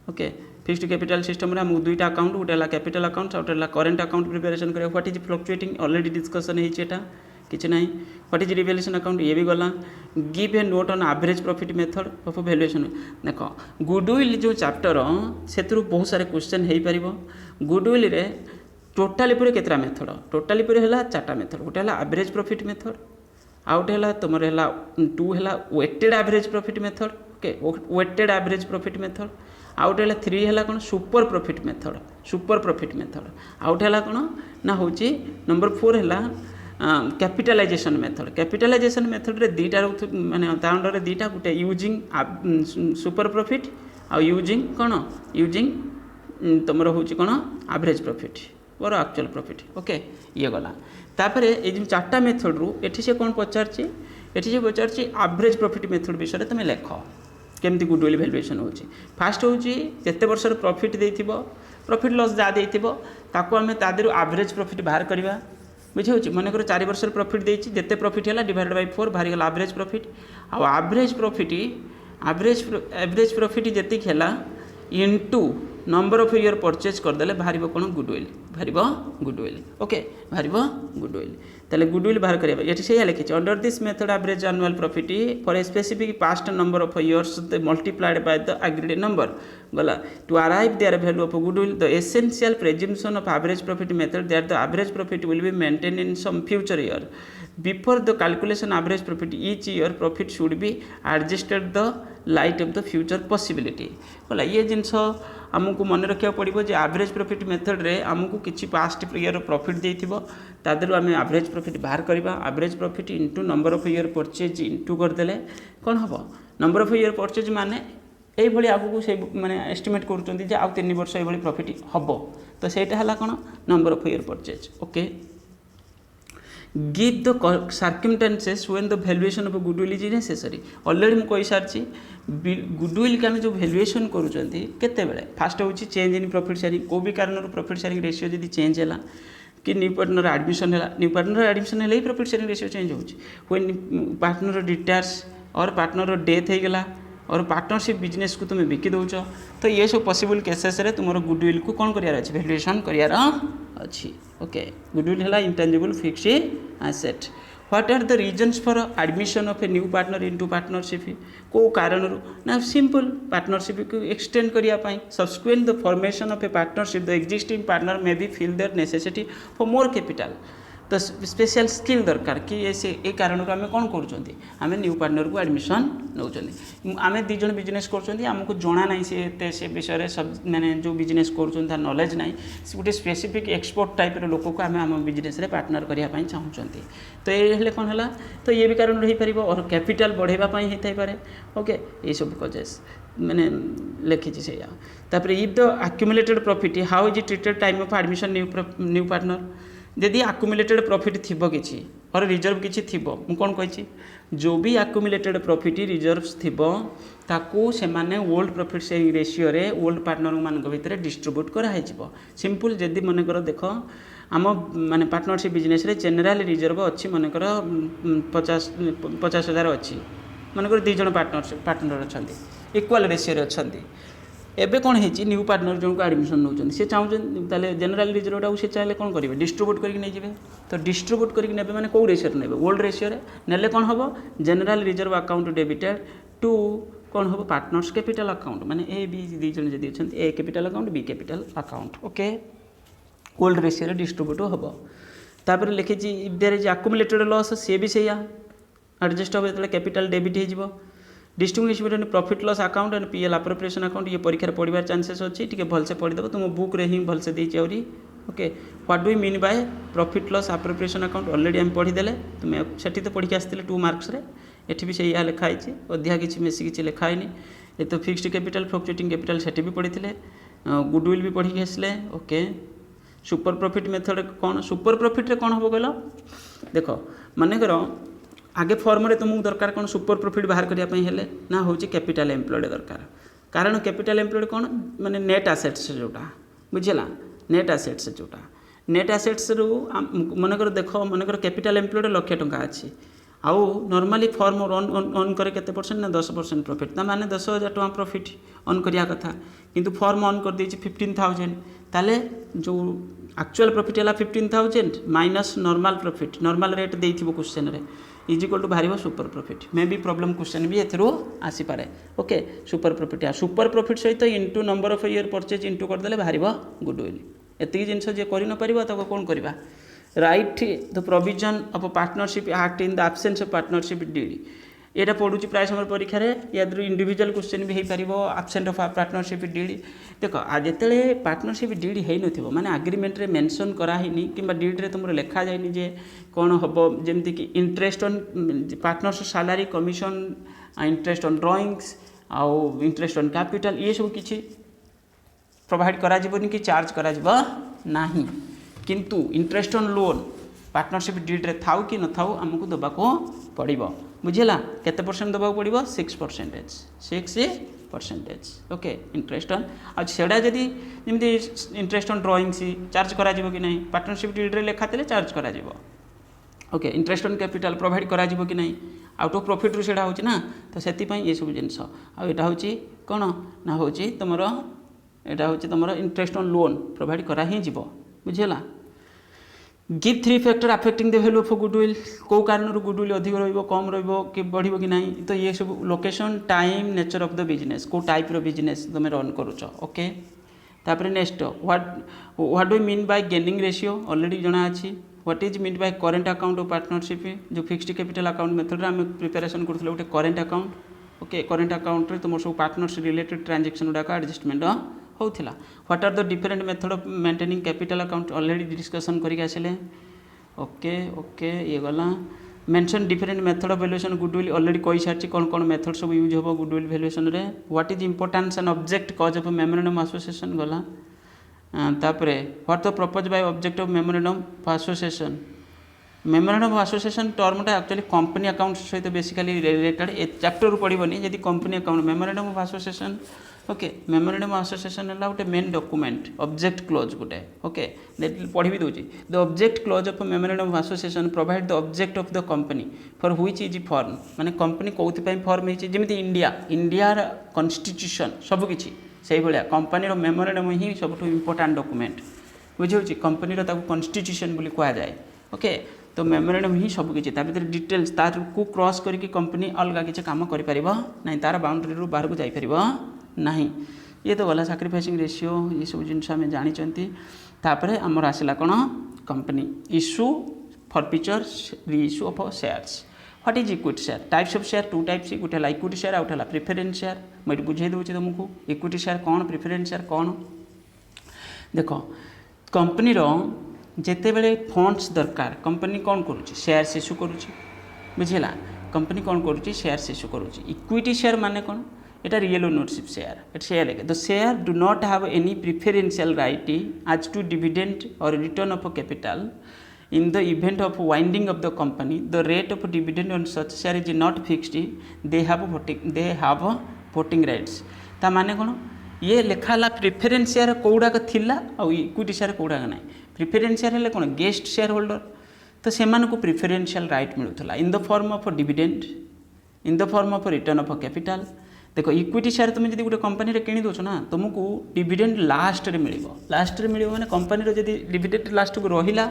ओके फिक्स्ड कैपिटल सिस्टम रे आमको दुईटा अकाउंट गोटे है कैपिटल अकाउंट गोटे है करेंट अकाउंट प्रिपेरेसन करें what is fluctuating already discussion होता किसी ना व्हाट इज रिवैल्यूएशन अकाउंट ये भी गला give a note on average profit method of valuation देख गुडविल जो चैप्टर से बहुत सारे क्वेश्चन हो पार गुडविल रे टोटाली पूरे केतरा मेथड टोटाली पूरे है 4टा मेथड गोटे है एवरेज प्रॉफिट मेथड आउट है तुम है 2 है weighted average profit method okay weighted average profit method आउट है 3 है कौन सुपर प्रॉफिट मेथड आउट है कौन ना हूँ नंबर 4 है कैपिटलाइजेशन मेथड रे दीटा माने अंडर दीटा गोटे यूजिंग सुपर प्रॉफिट आ यूजिंग कौन यूजिंग तुम हूँ कौन एवरेज प्रॉफिट और एक्चुअल प्रॉफिट ओके ये गला तापर ये जो 4टा मेथड रू एठी से कौन पचारची एठी से पचारची एवरेज प्रॉफिट मेथड विषय तुम लेख केमती गुडविल वैल्यूएशन हो फास्ट हूँ जिते वर्ष प्रॉफिट देथिबो प्रॉफिट लॉस जा देथिबो ताको आमे तादेरु एवरेज प्रॉफिट बाहर करबा बुझे मनकर 4 वर्ष प्रॉफिट देछि जिते प्रॉफिट है डिवाइडेड बाय 4 बाहरी गला एवरेज प्रॉफिट आ एवरेज प्रॉफिट जेति खेला into number of year purchase करदे बाहर कौन गुडविल ओके बाहर गुडविल ताले गुडविल बाहर करिया ये से लिखी under this method average annual profit for a specific past number of years multiplied by the agreed number गला to arrive their value of goodwill the essential presumption of average profit method that the average profit will be maintain in some future year before the calculation average profit each year profit should be adjusted the light of the future possibility बोला ये जिनस आमको मन रखा पड़ो जे average profit method रे आमको किसी past year profit देथिबो तादर आम एवरेज प्रॉफिट बाहर करवा average profit into number of year purchase into करदे कौन हम नंबर ऑफ ईयर परचेज माने ये आगू से माने एस्टिमेट कर आउ 3 वर्ष ये प्रॉफिट हम तो सेटा है कौन number of year purchase okay give the circumstances when the valuation of goodwill is necessary already मुझे कही सारी गुडविल के आम जो वैल्यूएशन करते फास्ट हूँ चेंज इन प्रॉफिट शेयरिंग को भी कारण प्रॉफिट शेयरिंग रेशियो जब चेंज है कि न्यू पार्टनर एडमिशन है न्यू पार्टनर एडमिशन है प्रॉफिट शेयरिंग रेशियो चेंज हो पार्टनर रिटायर्स और पार्टनर डेथ हो गला और पार्टनरशिप बिजनेस को तुम्हें बिकी दौच तो ये सब पॉसिबल केसेस रे तुम गुडविल को कौन करार अच्छे वैल्यूएशन करार अच्छी ओके गुडविल है intangible fixed asset what are the reasons for admission of a new partner into partnership को कारण ना सिंपल पार्टनरशिप को एक्सटेंड करने subsequent the formation of a partnership the existing partner may be feel their necessity for more capital तो special skill दरकार कि ऐसे ये कारण आम कौन करें न्यू पार्टनर को एडमिशन नौ आम दीज बिजनेस करमको जना ना से विषय सब मैंने जो बिजनेस कर नॉलेज ना गोटे स्पेसिफिक एक्सपर्ट टाइप लोक को आम आम बिजनेस पार्टनर करने चाहूँगी तो ये कौन है तो ये भी कारण रही पार और कैपिटल बढ़ावाई होता है ओके ये सब कजेस मैंने लिखी से तापर if the accumulated profit how is treated time of admission new partner यदि एक्युमुलेटेड प्रॉफिट थी किसी और रिजर्व किसी थी मुझे कौन कही जो भी एक्युमुलेटेड प्रॉफिट रिजर्व थी ताकू से माने ओल्ड प्रॉफिट शेयरिंग रेशियो रे ओल्ड पार्टनर मान भितर डिस्ट्रीब्यूट कराई सिंपल जदि मनकर देख आम माने पार्टनरशिप बिजनेस रे जनरल रिजर्व अच्छी मनकर 50,000 अच्छी मनकर 2 जन पार्टनर अच्छा इक्वाल रेशियो अच्छा एबे कौन है न्यू पार्टनर जो एडमिशन नौ सी चाहते जनरल रिजर्व से चाहिए कौन करेंगे डिस्ट्रीब्यूट करके तो डिस्ट्रीब्यूट करके मैंने कौ रेशियो ने ओल्ड रेशियो ने कौन हम general reserve account debited to कौन हम पार्टनर्स कैपिटल अकाउंट माने ए बी 2 जन जब अच्छा A capital account B capital account okay old ratio distribute हम तापर लिखी if there is accumulated loss सी भी से एडजस्ट हम जो कैपिटल डेबिट हो distinguish between profit loss account and PL appropriation account ये परीक्षा पढ़ार चांसेस अच्छी टी भलसे पढ़ीदेव तुम बुक रे ही भलसे देती आहरी okay what do mean by profit loss appropriation account already आम पढ़ीदे तुम्हें से तो पढ़ी आसते 2 मार्क्स रे एठी भी से या लिखाई अधिका किसी बेसी किसी लिखाई ये तो फिक्स्ड कैपिटल फ्लक्चुएटिंग कैपिटल सेठी भी पढ़ी गुडविल भी पढ़ी आसले ओके सुपर प्रॉफिट मेथड कौन सुपर प्रॉफिट रे कौन हम कहल देख मन कर आगे फॉर्म रे तुमको दरकार कौन सुपर प्रॉफिट बाहर करने हेले ना हूँ कैपिटल एम्प्लॉयड दरकार कारण कैपिटल एम्प्लॉयड कौन माने नेट आसेट्स जोटा बुझेगा नेट आसेट्स जोटा नेट आसेट्स रु मनकर देख मनकर कैपिटल एम्प्लॉयड 1 लाख टंका अच्छी आउ नॉर्मली फॉर्म ऑन करे केते परसेंट ना 10% प्रॉफिट ता माने 10,000 टका प्रॉफिट ऑन करिया कथा किंतु फॉर्म ऑन कर देछि 15,000 ताले जो एक्चुअल प्रॉफिट हला 15,000 minus normal profit normal rate देइथिबो क्वेश्चन रे इज इक्वल टू बाहर super profit may be problem question भी एथरो आसी पारे ओके सुपर प्रॉफिट या सुपर प्रॉफिट सहित into number of year purchase into कर देले बाहर गुडविल एतिक जिनस जे करि न परिबा तको कोन करबा right the provision of partnership act in the absence of partnership deed ये पढ़ू प्राय समय परीक्षा या इंडिविजुअल क्वेश्चन भी हो पार एब्सेंट ऑफ पार्टनरशिप डीड देख जिते पार्टनरशिप डीड हो न माने एग्रीमेंट रे मेंशन कराही कि डीड रे तुम लिखा जाए जे कौन हम जमती कि interest on partners salary commission interest on drawings आउ इंटरेस्ट ऑन कैपिटल ये सब किसी प्रोवाइड करा जीवनी कि चार्ज करा जीव नाही किंतु interest on loan partnership deed रे थाउ कि न थाउ आमको दबाको पड़िबो बुझेला केते परसेंट दबाको पड़िबो 6% ओके इंटरेस्ट ऑन आ सेडा जदी जेमती इंटरेस्ट ऑन ड्राइंग सी चार्ज करा जीवो कि नहीं पार्टनरशिप डीड रे लेखा तले चार्ज करा जीवो okay interest on capital provide करा जीवो कि नहीं आउट ऑफ प्रॉफिट रू सेडा होची ना तो सेति पई ये सब जिंस आ एटा होची कोन ना होची तमरो एटा होची तमरो इंटरेस्ट ऑन लोन प्रोवाइड करा ही जीवो बुझेला give 3 factor affecting the value of goodwill को कारण गुडविल अधिक रहिबो कम रहिबो कि बढ़िबो कि नहीं तो ये सब location time nature of the business को टाइप रो बिजनेस तुम रन करूछ ओके तापर next what do mean by gaining ratio already जना अछि what is mean by current account of partnership जो फिक्स्ड कैपिटल अकाउंट मेथड रे हम प्रिपरेशन करथले उटे current account okay current account रे तुम सब पार्टनर्स रिलेटेड ट्रांजैक्शन गुडा का एडजस्टमेंट होता what are the different method of maintaining capital account already discussion करके आसिले ओके ओके ये गला mention different method of valuation goodwill already कहि सारछि कौन कौन मेथड सब यूज होबो गुडविल वैल्यूएशन रे what is importance and object cause of memorandum association गला तापरे what the purpose by object of memorandum of association memorandum of association टर्मटा एक्चुअली कंपनी अकाउंट सहित बेसिकली रिलेटेड ए चैप्टर पड़ोनी यदि company account memorandum of association okay memorandum of association है गोटे main document object close गोटे okay पढ़ी भी दूसरी the object close of memorandum of association provide the object of the company for which is form माने company कोउथि form होइछि जेमिति India constitution सब किछि सेही भलिया कंपनी रो मेमोरेंडम ही सबठु इंपोर्टेंट डॉक्यूमेंट बुझिहोछि कंपनी रो ताकू constitution बोली कहा जाए ओके तो मेमोरेंडम ही सब किछि ता भीतर डिटेल्स तार को क्रॉस करके कंपनी अलग किछि काम करि परिबो नाही तार बाउंड्री रो बाहर को जाई परिबो नहीं ये तो गला सैक्रिफाइसिंग रेशियो ये सब जिन आम जानी तापर आमर आसला कौन company issue forfeiture reissue of shares what is equity share types of share 2 types गोटे है इक्विटी शेयर आउट है प्रिफरेंस शेयर मुझे बुझे दूसरी तुमको इक्विटी शेयर कौन प्रिफरेंस शेयर कौन देख कंपनी जिते बड़े फंड्स दरकार कंपनी कौन करुच्ची शेयर इश्यू करुच्ची बुझेगा कंपनी कौन करुच्ची शेयर इश्यू करुच्ची इक्विटी शेयर माने कौन এটা রিয়েল ওনরশিপ শেয়ার এটা শেয়ার লেগে দ share do not have any preferential right as to dividend or return of capital in the event of winding of the company the rate of dividend on such share is not fixed they have voting rights ता माने कोन ये लेखाला preference share कोउडा का थिला आ equity share कोउडा का नाही preference share ले कोन guest share holder तो सेमान को प्रिफरेंशियल राइट मिलुथला in the form of dividend in the form of return of capital देखो इक्विटी शेयर तुम जब गोटे कंपनी रे किणी दोछ ना तुमको डिविडेंड लास्ट रे मिलिबो माने कंपनी रो जदी डिविडेंड लास्ट को रहिला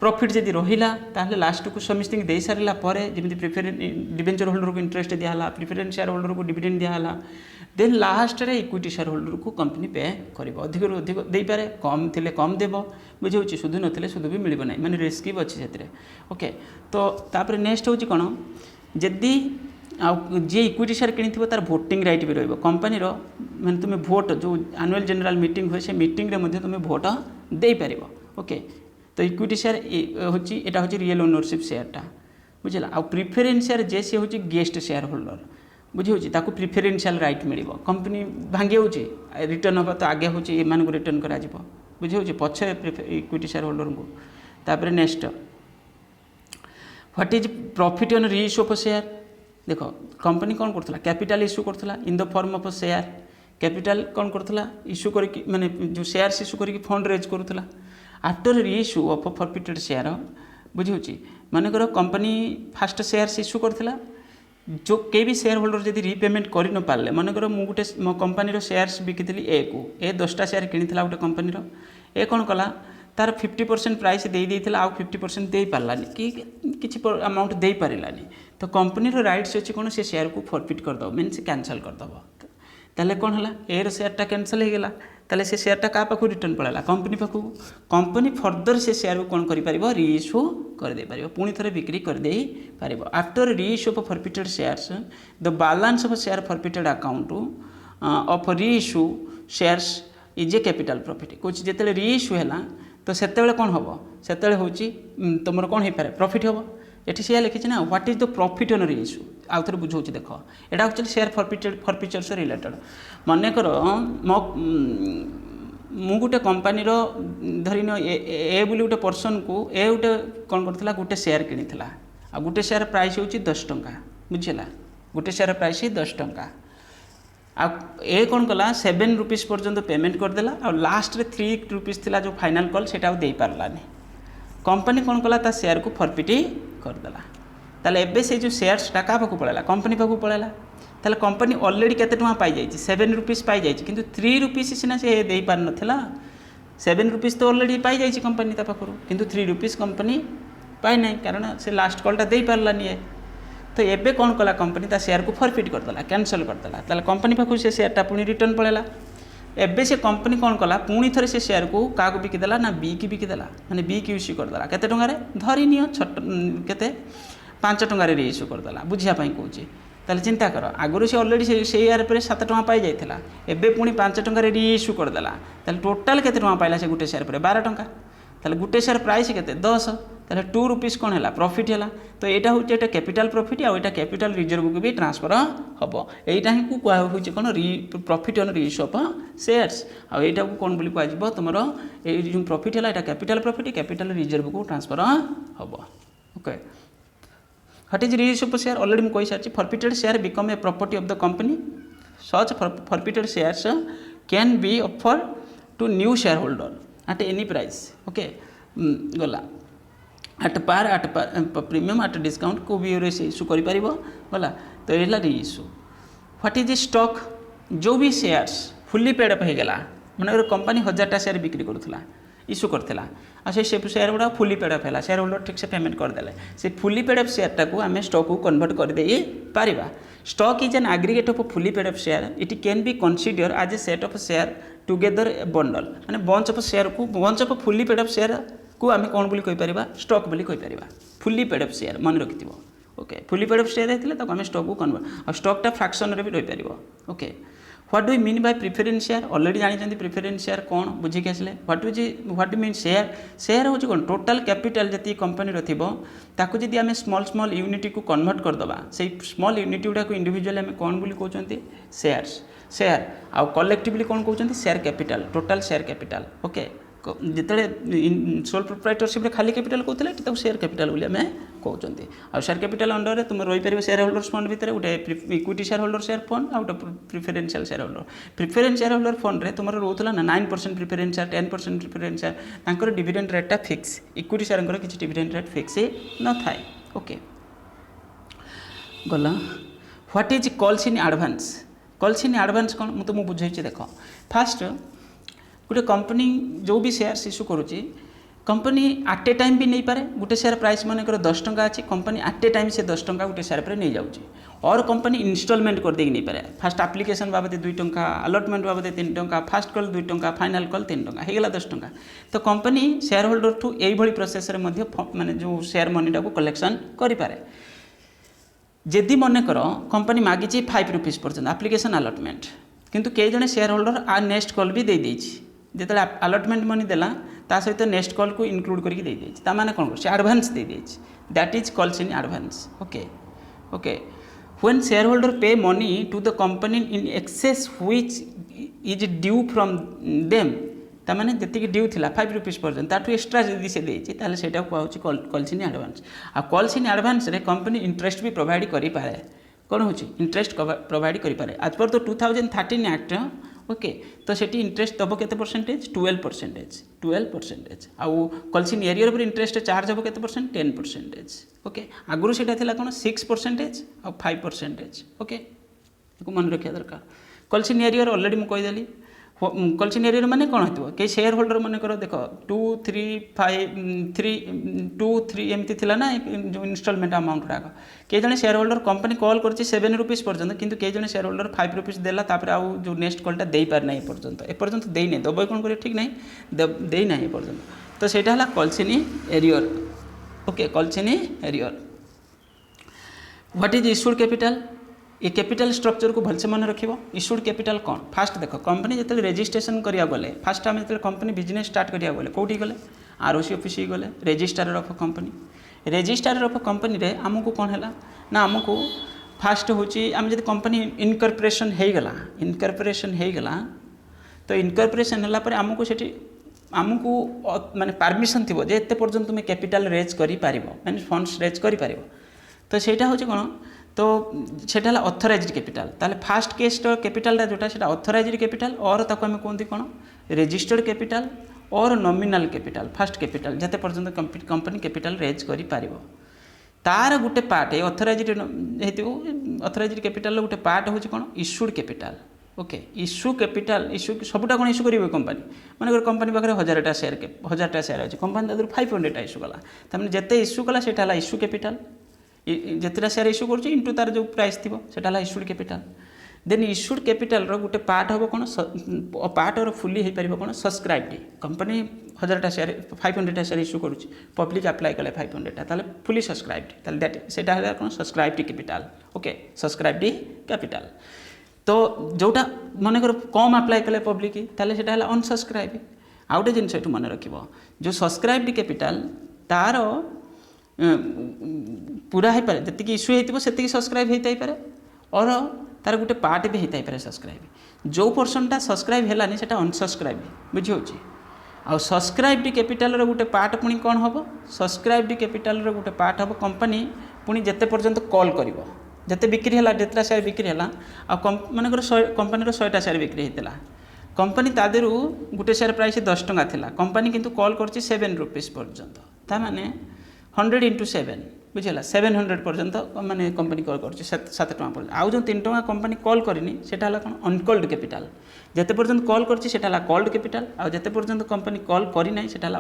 प्रॉफिट जदी रहिला ताहले लास्ट को समिस्टिंग दे सारिला परे जेमिति प्रिफरेंस डिबेंचर होल्डर को इंटरेस्ट दियाला प्रिफरेंस शेयर होल्डर को डिविडेंड दियाला देन लास्ट रे इक्विटी शेयर होल्डर को कंपनी पे करिवो अधिक रो अधिक देई पारे कम थिले कम देबो बुझौछि सुध नथिले सुध भी मिलिबो नै माने रिस्क भी अछि सेतरे ओके तो तापर नेक्स्ट होछि कोन जदी आउ जी इक्विटी शेयर कि तार भोटिंग राइट भी कंपनी मैंने तुम्हें भोट जो एनुअल जनरल मीटिंग हुए से मीटिंग रे तुम्हें भोट दे पार ओके। तो इक्विटी शेयर होची एटा होची रियल ओनरशिप शेयरटा बुझला। आ प्रिफरेन्स शेयर जे सी होची गेस्ट शेयर होल्डर बुझे ताको प्रिफरेन्शियल राइट मिल कंपनी भांगी होची रिटर्न हम तो आगे होची एमान को रिटर्न करा जिवो बुझे पछे इक्विटी शेयर होल्डर को। तापर next what is profit on reissue of share देख कंपनी कौन करथला कैपिटल इश्यू करथला in the form of share capital कौन करथला इश्यू करके माने जो शेयर इश्यू करके फंड रेज करथला after reissue of forfeited share बुझे माने करो कंपनी फास्ट शेयर इश्यू करथला जो के भी शेयर होल्डर जब रिपेमेंट कर न पारे मनकर मु गोटे मो कंपनी शेयर्स बिकी ए को ए 10टा शेयर किनी गोटे कंपनी ए कौन कला तार 50% प्राइस दे देइथिला आउ 50% दे पारलानी कि किछि अमाउंट दे पारिलानी तो कंपनी राइट्स अच्छी कौन से शेयर को फॉरफिट करदो मीन्स कैंसल करदब ताले कौन है ए शेयरटा कैंसल हो गला ताले से शेयरटा क्या पाखु रिटर्न पड़ेगा कंपनी पाखु कंपनी फर्दर से शेयर को कौन कर रीइश्यू कर दे पारिबो पुणी थरे बिक्री कर दे पारिबो after reissue of forfeited shares the balance of share forfeited account of reissue shares is a capital profit कुछ जिते रीइश्यू है तो सेतेबेले कौन हम सेतेबेले होची तुमर कौन हो पारे प्रॉफिट हम ये सी लिखी ना what is the profit on reissue आउ थे बुझाऊँ देख यहाँ एक्चुअली शेयर फॉरफिचर से रिलेटेड मनकर मु गोटे कंपनी धरिन ए बोली गोटे पर्सन को ए गोटे कौन करथिला गोटे शेयर किनिथिला आ गोटे शेयर प्राइस होची 10 टंका बुझिला गोटे शेयर प्राइस 10 टंका आ ए कौन कला 7 रुपीस पर्यंत पेमेंट करदेला आ लास्ट रे 3 रुपीस थिला जो फाइनल कॉल सेटा दे पारलानी कंपनी कौन कला ता शेयर को फॉरफिट करदेला ताले एबे से जो शेयर्सटा क्या पाखु पड़ेगा कंपनी पाखु पड़ेगा ताले कंपनी ऑलरेडी केते टଙ୍କା पाई जाइए 7 रुपीस पाई जाइए किंतु 3 रुपीस सीना से दे पार नथिला 7 रुपीस तो ऑलरेडी पाई जाइए कंपनी ता पाखु किंतु 3 रुपीस कंपनी पाई नहीं कारण से लास्ट कॉलटा दे पारलानी है तो एबे कौन कला कंपनी ता शेयर को फॉरफिट करदेला कैंसल करदेला ताले कंपनी पाखु से शेयरटा पुणी रिटर्न पड़ेगा एबे से कंपनी कौन कला पुणी थरे से शेयर को क्या बिकिदेला ना बी की बिकिदेला माने बी की इश्यू करदेला केते टंगारे धरी नियो केते 5 टंगारे रीइश्यू करदेला बुझियापाई कहूँ ताले चिंता कर आगुरी से ऑलरेडी से यार पर 7 टंका पाई जाइथिला एबे पुणी 5 टंगारे रीइश्यू करदेला ताले टोटाल केते टंका पाइला से गोटे शेयर पर 12 टंका ताले गोटे शेयर प्राइस केते 10 ताले 2 रुपीस कौन है प्रॉफिट है तो यहाँ हूँ एटा कैपिटल प्रॉफिट आ एटा कैपिटल रिजर्व को भी ट्रांसफर हम यहीटा ही कहूँ कौन profit on reissue of shares आईटा को कौन बोली कह तुम जो प्रॉफिट है कैपिटल प्रॉफिट कैपिटल रिजर्व को ट्रांसफर हम okay. What is reissue of share already मुझे सारी forfeited share become a property of the company such forfeited shares can be offer to new share holder at any price okay गला at par premium at discount को भी issue कर गला तो ये reissue. What is stock जो भी shares fully paid up हो गला मैंने कंपनी 1000टा शेयर बिक्री करूला इश्यू करथिला आ से शेयर गुड़ा फुली पेड अप है शेयर होल्डर ठीक से पेमेंट करदे से फुली पेड अप शेयरटा को आम स्टॉक को कन्वर्ट कर दे पारिबा। Stock is an aggregate of fully paid up share it can be consider as a set of share together a bundle माने बंच ऑफ शेयर को bunch of fully paid up share को आम कौन बोली कहि परिबा स्टॉक बोली कहि परिबा फुली पेड अप शेयर मन रखिथिबो okay fully paid up share हेतिले ताको आम स्टॉक को कन्वर्ट आ स्टॉकटा फ्रैक्शन रे भी रहि परिबो okay. What do mean by preference share already जानी प्रिफरेन्स शेयर कौन बुझिक आसले व्हाट मीन शेयर शेयर हूँ कौन टोटाल कैपिटल जी कंपनी ताकू जदि आम स्मॉल स्मॉल यूनिट को कन्वर्ट करदे से स्मॉल यूनिट गुड़ा को इंडिविजुअली आम कौन बोली कहते शेयर्स शेयर आउ कलेक्टिवली कौन कहते share capital total share capital okay जिते सोल प्रोप्राइटरशिप खाली कैपिटल कहते शेयर कैपिटल बोली आम कहते आ शेयर कैपिटल अंडर तुम रही पार शेयर होल्डर्स फंड भितर गोटे equity share holder share fund आ गोटे प्रिफरेन्शियल शेयर होल्डर फंड रे तुम रोला ना 9% प्रिफरेन्स शेयर 10% प्रिफरेन्स शेयर तांकर डिविडेंड रेटा फिक्स इक्विटी शेयर किसी डिविडेंड रेट फिक्स न थाए ओके गला। What is calls in advance कौन मुझे तुमको बुझे देख फास्ट गोटे कंपनी जो भी शेयर इश्यू करुच्ची कंपनी आट ए टाइम भी नहीं पारे गोटे शेयर प्राइस मानकर 10 टंका अच्छी कंपनी आट ए टाइम से 10 टंका गोटे शेयर पर नहीं जाऊँगी और कंपनी इंस्टॉलमेंट कर देगी नहीं पारे फास्ट एप्लिकेशन बाबद 2 टंका अलॉटमेंट बाबद 3 टंका फास्ट कॉल 2 टंका फाइनल कॉल 3 टंका होगला 10 टंका तो कंपनी शेयर होल्डर ठू यही प्रोसेस माने जो शेयर मनीटा को कलेक्शन करें जदि मन कर कंपनी मागी 5 रुपीज पर्यंत आप्लिकेशन अलॉटमेंट किंतु कई जने शेयर होल्डर आ नेक्स्ट कॉल भी दे देछि जेतले अलॉटमेंट मनी देला ता सहित नेक्स्ट कॉल को इंक्लूड करके दे देछि ता माने कोन कर एडवांस दे देछि that is calls in advance okay okay when shareholder pay money to the company in excess which is due from them ता माने जति ड्यू थिला 5 रुपीज पर्यंत ताठू एक्स्ट्रा जदि से देछि ताले सेटा कहउछि कॉल्स इन एडवांस आ कॉल्स इन एडवांस रे कंपनी इंटरेस्ट भी प्रोवाइड करि पारे कोन होछि इंटरेस्ट प्रोवाइड करि पारे आज पर तो 2013 एक्ट ओके तो सेठी इंटरेस्ट दबो केते परसेंटेज 12% आउ कॉल्स इन एरियर पर इंटरेस्ट चार्ज हबो केते परसेंट 10% ओके आगुरु सेटा थिला कोन 6% आ 5% ओके को मन रखिया दरकार कॉल्स इन एरियर ऑलरेडी म कहि देली कॉल्स इन एरियर माने कोन हतबो के शेयर होल्डर माने करो देखो 2 3 एमती थिला ना जो इंस्टॉलमेंट अमाउंट राग के जने शेयर होल्डर कंपनी कॉल करछि 7 रुपीज पर्यंत किंतु के जने शेयर होल्डर 5 रुपीज देला तापर आ जो नेक्स्ट कॉलटा देई पार नै ए पर्यंत देई नै दबय कोन करे ठीक नै देई नै ए पर्यंत तो सेटा हला calls in arrear okay calls in arrear what is issued capital ये कैपिटल स्ट्रक्चर को भलसे मन रखिबो इश्यूड कैपिटल कौन फास्ट देखो कंपनी जते रजिस्ट्रेशन करिया गले फास्ट हम जते कंपनी बिजनेस स्टार्ट करिया गले कोठी गले आरओसी ऑफिस ही गले रजिस्ट्रार ऑफ कंपनी रे हमको कौन हैला ना हमको फास्ट होची हम जते कंपनी इनकॉर्पोरेशन हे गला तो इनकॉर्पोरेशन हला पर हमको सेठी हमको माने परमिशन थिबो जे एते पर्यंत तुम कैपिटल रेज करि पारिबो माने फंड्स रेज करि पारिबो तो सेटा होची कोन तो सेटा ऑथराइज्ड कैपिटल ताले फास्ट केस कैपिटल जोटा सेटा ऑथराइज्ड कैपिटल और ताको हम कोनती कोन रजिस्टर्ड कैपिटल और नॉमिनल कैपिटल फास्ट कैपिटल जते पर्यंत कंपनी कैपिटल रेज करि पारिबो तार गुटे पार्ट ऑथराइज्ड हेतिबो ऑथराइज्ड कैपिटल गुटे पार्ट होची कोन issued capital okay issue capital issue सबुटा कोन इश्यू करिवे कंपनी माने कंपनी पाखरे 1000टा शेयर अछि कंपनी दादर 500टा इश्यू कला तमने जते इश्यू कला सेटा हला इश्यू कैपिटल जितना शेयर इश्यू कर इंटू तार जो प्राइस थी सेटा issued capital then issued capital गोटे पार्ट हम कौन पार्ट और फुली हो पार कौन सब्सक्राइब्ड कंपनी 1000टा शेयर 500टा शेयर इश्यू करुच्ची पब्लिक अप्लाई कले 500टा ताले फुली सब्सक्राइब्ड दैट सेटा है कौन subscribed capital okay subscribed capital तो जोटा मन कर कम अप्लाई कले पब्लिक ताले सेटा है अनसब्सक्राइब आउ गोटे जिनस ये मन रखिबो जो सब्सक्राइब्ड कैपिटल तार पूरा हो पारे जी इश्यू होती से सब्सक्राइब होता पारे और तार गोटे पार्ट भी होता पारे सब्सक्राइब जो पर्सनटा सब्सक्राइब है सेटा अनसब्सक्राइब बुझे आउ सब्सक्राइब्ड कैपिटल गोटे पार्ट पुणी कौन हम सब्सक्राइब्ड कैपिटल गोटे पार्ट हम कंपनी पुणी जिते पर्यंत कॉल कर जिते बिक्री है जितना शेयर बिक्री है मनकर कंपनी 100टा शेयर बिक्री होता कंपनी तादेरु गोटे शेयर प्राइस 10 टंका थिला कंपनी किंतु कॉल करछि 7 रुपीज पर्यंत ता माने 100 × 7 बुझेला 700 पर्यंत माने कंपनी कॉल करछि 7 टंका पर्यंत आउ जो 3 टंका कंपनी कॉल करनी सेटा हला कोन अनकॉल्ड कैपिटल जते पर्यंत कॉल करछि सेटा हला कॉल्ड कैपिटल आउ जते पर्यंत कंपनी कॉल करि नै सेटा हला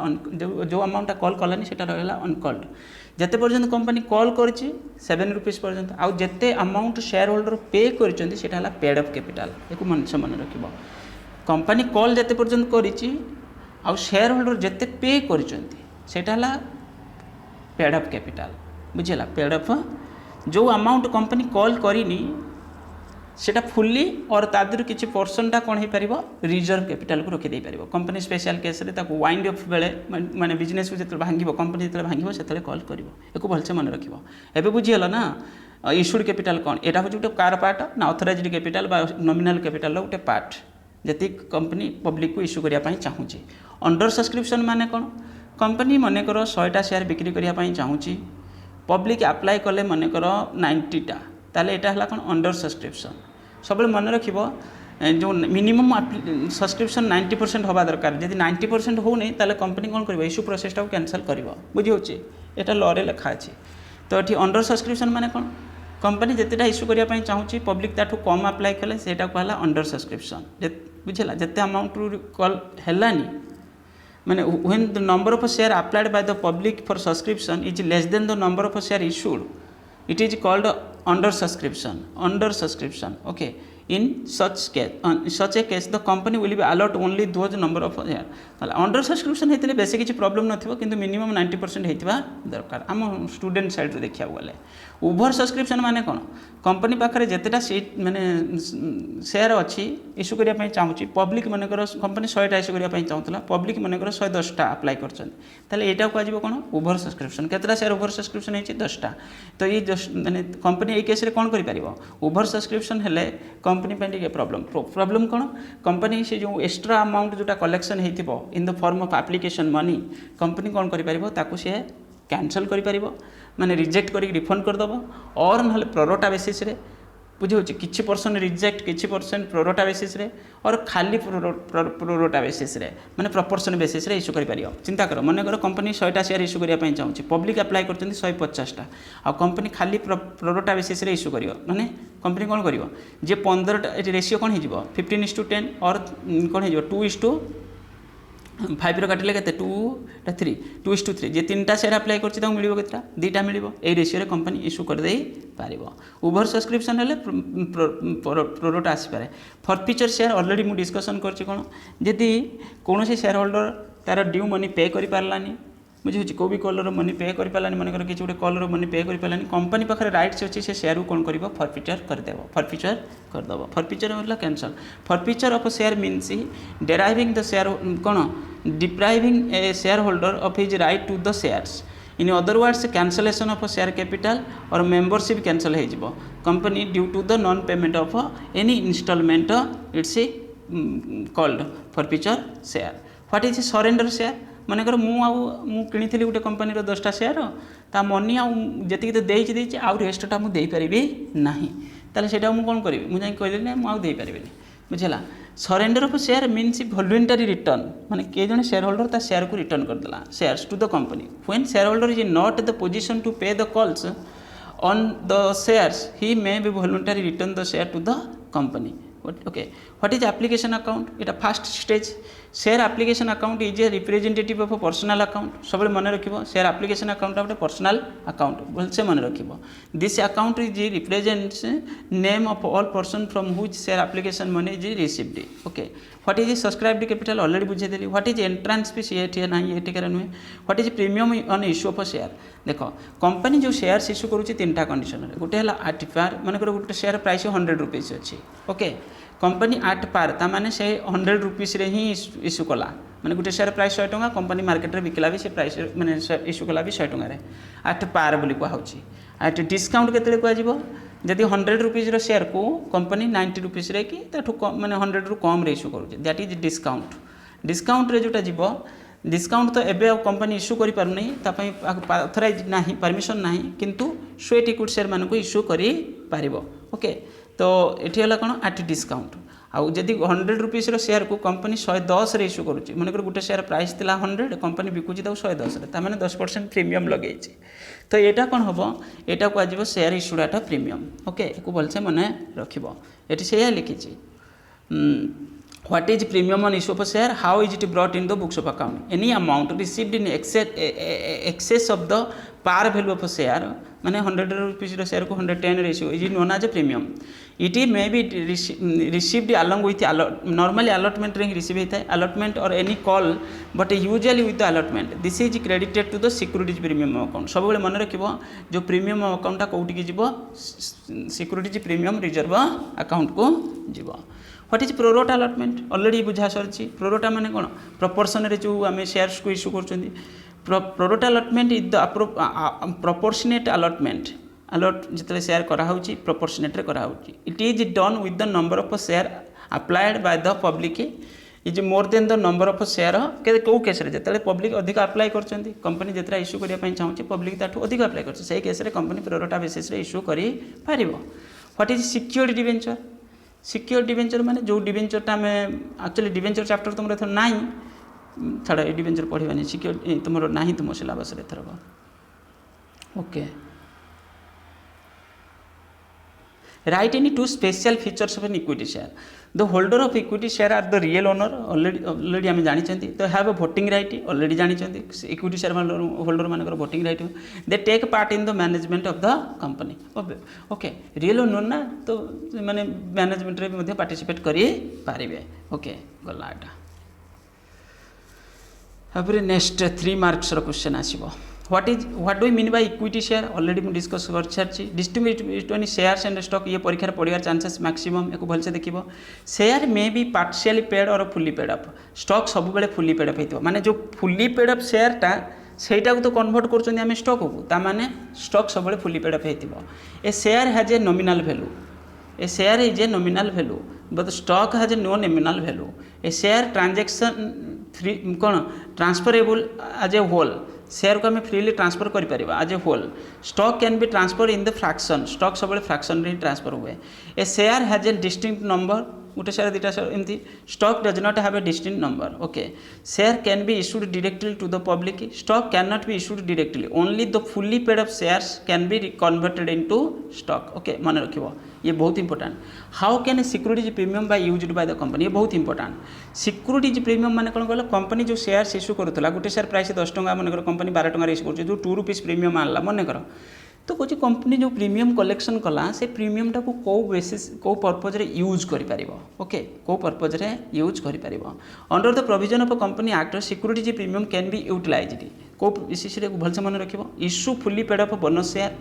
जो अमाउंट कॉल कलानी सेटा रहला अनकॉल्ड जते पर्यंत कंपनी कॉल करछि 7 रुपीज पर्यंत आउ जते अमाउंट शेयर होल्डर पे करछन्ती सेटा हला पेड अप कैपिटल एको मन रखिबो कंपनी कॉल जते पर्यंत करिछि आउ शेयर होल्डर जते पे करछन्ती सेटा हला पेड अप कैपिटल बुझेला पेड अप जो अमाउंट कंपनी कॉल करिनी सेटा फुल्ली और तादर किछि पर्सनटा कोन हे परिबो रिजर्व कैपिटल को रखि दे परिबो कंपनी स्पेशल केस रे ताको वाइंड अप बेले माने बिजनेस को जते भांगिबो कंपनी जते भांगिबो सेते कॉल करिवो एको भलसे मन रखिबो एबे बुझियला ना इश्यूड कैपिटल कोन एटा हो जोटे कार पार्ट ना ऑथराइज्ड कैपिटल बा नॉमिनल कैपिटल गोटे पार्ट जति कंपनी पब्लिक को इश्यू करिया पई चाहूची अंडर सब्सक्रिप्शन माने कोन कंपनी मनेकर 100टा शेयर बिक्री करिया चाहूँगी पब्लिक अप्लाई कले मनेकर 90टा ताले एटा हला कोन अंडर सब्सक्रिप्शन सब मन रखिबो जो मिनिमम सब्सक्रिप्शन 90% होबा दरकार यदि 90% हो नहीं ताले कंपनी कोन करबो इश्यू प्रोसेस टा कैंसिल करबो बुझी होची एटा लॉ रे लिखा अछि तो एठी अंडर सब्सक्रिप्शन माने कोन कंपनी जतेटा इश्यू करिया पई चाहूँगी पब्लिक ताठू कम अप्लाई कले सेटा कहला अंडर सब्सक्रिप्शन बुझला जते अमाउंट कॉल हेलानी माने when the number of share applied by the public for subscription is less than the number of share issued it is called under subscription okay In such a case the company will be allot only those number of share under subscription होते base किसी problem नथिबो किंतु minimum 90% होइतिबा दरकार आम student side रे देखिया गले over subscription माने कोन company पाखरे जेतेटा सीट माने शेयर अछि इश्यू करिया पई चाहूची पब्लिक मानेकर कंपनी 100 टा इश्यू करिया पई चाहूतला पब्लिक मानेकर 110 टा अप्लाई करछन ताले एटा को आजिबो कोन ओभर सब्सक्रिप्शन केतरा शेयर ओभर सब्सक्रिप्शन हेछि 10 टा तो ये माने कंपनी ए केस रे कोन करि परिबो ओभर सब्सक्रिप्शन हेले कंपनी पे टिके प्रॉब्लम कोन कंपनी से जो एक्स्ट्रा अमाउंट जोटा कलेक्शन हेतिबो in the form of application money company कोन करि परिबो ताकू से कैंसल करि परिबो माने रिजेक्ट करी रिफंड कर दबो और नहले प्रोरोटा बेसिस रे बुझे होछि किछि परसेंट रिजेक्ट किछि परसेंट प्रोरोटा बेसिस रे और खाली प्रोरोटा बेसिस रे माने प्रोपोर्शन बेसिस रे इश्यू करि परियो चिंता करो माने करो कंपनी 100 टा शेयर इश्यू करिया पई चाहूछि पब्लिक अप्लाई करचंदी 150 टा आ कंपनी खाली प्रोरोटा बेसिस रे इश्यू करियो माने कंपनी कोन करियो जे 15 टा रेशियो कोन हिजिबो 15:10 और कोन हिजिबो 2:5 रो काटिले केते 2:3 2:3 जे 3टा शेयर अप्लाई करछि त मिलिबो केतरा 2टा मिलिबो ए रेशियो रे कंपनी इश्यू कर देई पारिबो ओभर सब्सक्रिप्शन हेले प्रोरोटा आसी पारे फॉरफीचर शेयर ऑलरेडी मु डिस्कशन करछि कोन जदि कोनोसी शेयर होल्डर तार ड्यू मनी पे करि पारलानी मुझे होछि को भी कॉलर मनी पे करि पारलानी माने कर किछि गोटे कॉलर मनी पे करि पारलानी कंपनी पाखरे राइट्स अछि से शेयर को कोन करबो फॉरफीचर कर देबो फॉरफीचर कर दबो फॉरफीचर होला cancel forfeiture of share means deriving the share कोन depriving a share holder of his right to the shares in other words cancellation of share capital और मेंबरशिप कैंसल हो जिवो company due to the non payment of any instalment it's called forfeiture share what is surrender share मानेकर मु किनी गोटे company 10टा share ता money आती देची आउ रेस्टा मुझे पारि ना ताले सेटा मु कौन करी मुझे कहली ना मुझे पारि बुझेगा surrender of share means voluntary return माने के जने शेयर होल्डर ता शेयर को रिटर्न कर देला shares to the company when share holder is not the position to pay the calls on the shares he may be voluntary return the share to the company okay what is application account इटा first stage share application account is a representative of personal account सब मन रखिबो share application account गोटे personal account भलसे मन रखिबो this account is represents name of all person from which share application money is received okay what is subscribed capital already बुझे देली what is entrance fees ये ना ये टिकर नुहे what is premium on issue of share देखो company जो share issue करूची तीनटा कंडीशन रे गोटे हला एट पार माने गोटे शेयर प्राइस 100 रुपीस अछि ओके कंपनी एट पार ता माने से 100 रुपीस रे ही इश्यू कला माने गोटे शेयर प्राइस 100 टंका कंपनी मार्केट रे बिकला भी से प्राइस माने इश्यू कला भी 100 टंका रे एट पार बोली को होची एट डिस्काउंट केते को आजिबो जदि 100 रुपीस रो शेयर को कंपनी 90 रुपीस रे कि ताठु माने 100 रु कम रे इश्यू करूची दैट इज डिस्काउंट डिस्काउंट रे जोटा जिवो डिस्काउंट तो एबे कंपनी इश्यू करि पारु नै ता पई ऑथराइज नाही परमिशन नाही किंतु स्वेट इक्विटी शेयर मान को इश्यू करि पारिबो ओके तो एठी होला कोन एट डिस्काउंट आउ जदि 100 रुपीस रो शेयर को कंपनी 110 रे इश्यू करूची माने गोटे शेयर प्राइस थिला 100 कंपनी बिकुची ता 110 रे ता माने 10% प्रीमियम लगेची तो एटा कोन होबो एटा को आजिबो शेयर इश्यू डाटा प्रीमियम ओके एको बोलछे माने रखिबो एठी सेया लिखिची What is premium on issue of a share? How is it brought in the books of account? Any amount received in excess of the par value of a share, माने 100 rupees रो share को 110 ratio is known as a premium it may be received along with normally allotment रे receive होता है allotment or any call but usually with the allotment this is credited to the securities premium account सब बेले मन रखिबो जो premium account ता कोउटी की जिवो सिक्युरिटीज प्रीमियम रिजर्व अकाउंट को जिवो व्हाट इज प्रोरोटा अलॉटमेंट ऑलरेडी बुझा सरछि प्रोरोटा माने कोन प्रोपोर्शन रे जो आमे शेयर्स को इश्यू करछंदी pro rata allotment is the proportionate allotment allot जितले शेयर करा होछि प्रोपोर्शनेट रे करा होछि it is done with the number of share applied by the public is more than the number of share के को केस रे जतले पब्लिक अधिक अप्लाई करछंदी कंपनी जतरा इश्यू करिया पई चाहूछि पब्लिक ताठू अधिक अप्लाई करछ सेही केस रे कंपनी प्रोरोटा बेसिस रे इश्यू करि पारिबो what is secured debenture secure debenture माने जो डिबेंचरटा में एक्चुअली डिबेंचर चैप्टर तुमरे थर नाही छाड़ ए डिबेंचर पढ़िबानी सिक्योर तुमरो नाही तुम सिलेबस रे थरबा okay Write any two special features of an equity share. The holder of equity share are the real owner. Already आम जानी they have a voting right. Already जानी equity share holder मानकर voting right. They take part in the management of the company. Okay, real owner ना तो माने management रे भी participate करी पारिबे. Okay, गला एटा. अब next 3 marks row question आसीबो. What do you mean by equity share? Already we discuss कर छारची. Distinguish between shares and stock ये परीक्षा रे Padiyar chances maximum echo भलसे देखिबो. Share may be partially paid or fully paid up. Stock सब बेले fully paid up हेतिबो. माने जो fully paid up share टा सेटा को तो कन्वर्ट करछन हम स्टॉक को ता माने स्टॉक सब बेले fully paid up हेतिबो. A share has a nominal value. A share is a nominal value, but the stock has no nominal value. A share transaction free कौन transferable as a whole. Share को आम freely transfer कर as a whole. Stock can be transfer in the fraction. Stock सब fraction रे transfer हुए. A share has a distinct number. गोटे share दुटा share एमती. Stock does not have a distinct number. Okay. Share can be issued directly to the public. Stock can not be issued directly. Only the fully paid up shares can be converted into stock. Okay मन रखिबो ये बहुत important. How can a securities premium bye used by the company. ये बहुत important. Securities premium माने कौन कहला company जो share issue करूला गोटे शेयर प्राइस 10 टंका मन कंपनी 12 टंका इश्यू कर जो 2 रुपीस प्रीमियम आनला मन कर तो कौन कंपनी जो प्रीमियम कलेक्शन कला से प्रीमियमटा को कौ बेसिस कौ पर्पज रे यूज करि परिबो. ओके कौ पर्पज रे यूज करि परिबो. Under the provision of a company act securities premium can be utilized. कौ बेसिस रे भलसे मन रखिबो. Issue fully paid up bonus share.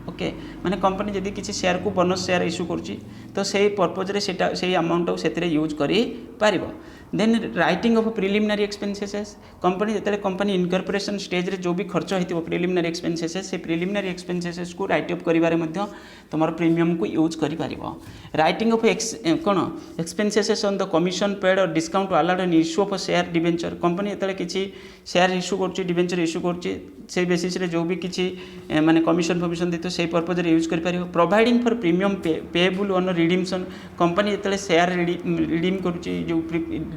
Okay माने कंपनी जदि किसी शेयर को बोनस शेयर इश्यू करुच्ची तो से पर्पज रे सेटा से अमाउंट से यूज करि पारिबो. Then writing off preliminary expenses. Company जिते कंपनी इनकॉर्पोरेशन स्टेज रे जो भी खर्च होती प्रिलिमिनरी एक्सपेंसेस से प्रिलिमिनरी एक्सपेंसेस को राइट अप करिवारे मध्य तुम प्रीमियम को यूज करि पारिबो. राइटिंग ऑफ कौन expenses on the commission paid और discount allowed an issue of share debenture. Company जिते किसी शेयर इश्यू करुच्ची डिवेंचर इश्यू करुच्ची से बेसिस रे जो भी किसी माने कमिशन फमिशन दी तो से पर्पज रे यूज करि पारिबो. Providing for premium payable on redemption. Company जिते शेयर रिडीम करुच्ची जो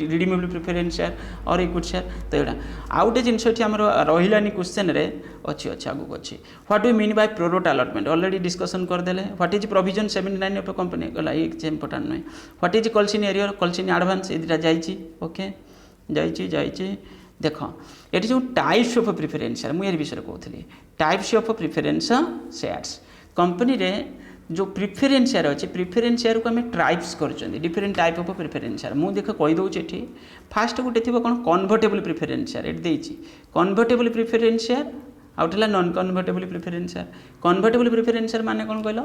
रिडीमेबल प्रिफरेंस शेयर और इक्विटी शेयर तो यहाँ आउ गोटे जिनस रही क्वेश्चन रे अच्छी अच्छे आगू अच्छी. What do mean by pro rata allotment. Already discussion करदे. What is provision 79 of company गला ये इंपोर्टेंट नुहे. What is calls in arrear calls in advance ये दुटा जाइए. ओके जाइए देख ये जो टाइप्स ऑफ प्रिफरेंस शेयर मुझे विषय कहती. Types of preference shares company रे जो प्रिफरेंस शेयर अच्छे प्रिफरेंस शेयर को आम ट्राइप्स कर different type of preference share मुझे देख कहीदे ये फास्ट गोटे थी कौन कन्वर्टेबल प्रिफरेंस शेयर ये convertible preference share outta non convertible preference share. Convertible preference share माने कौन कहल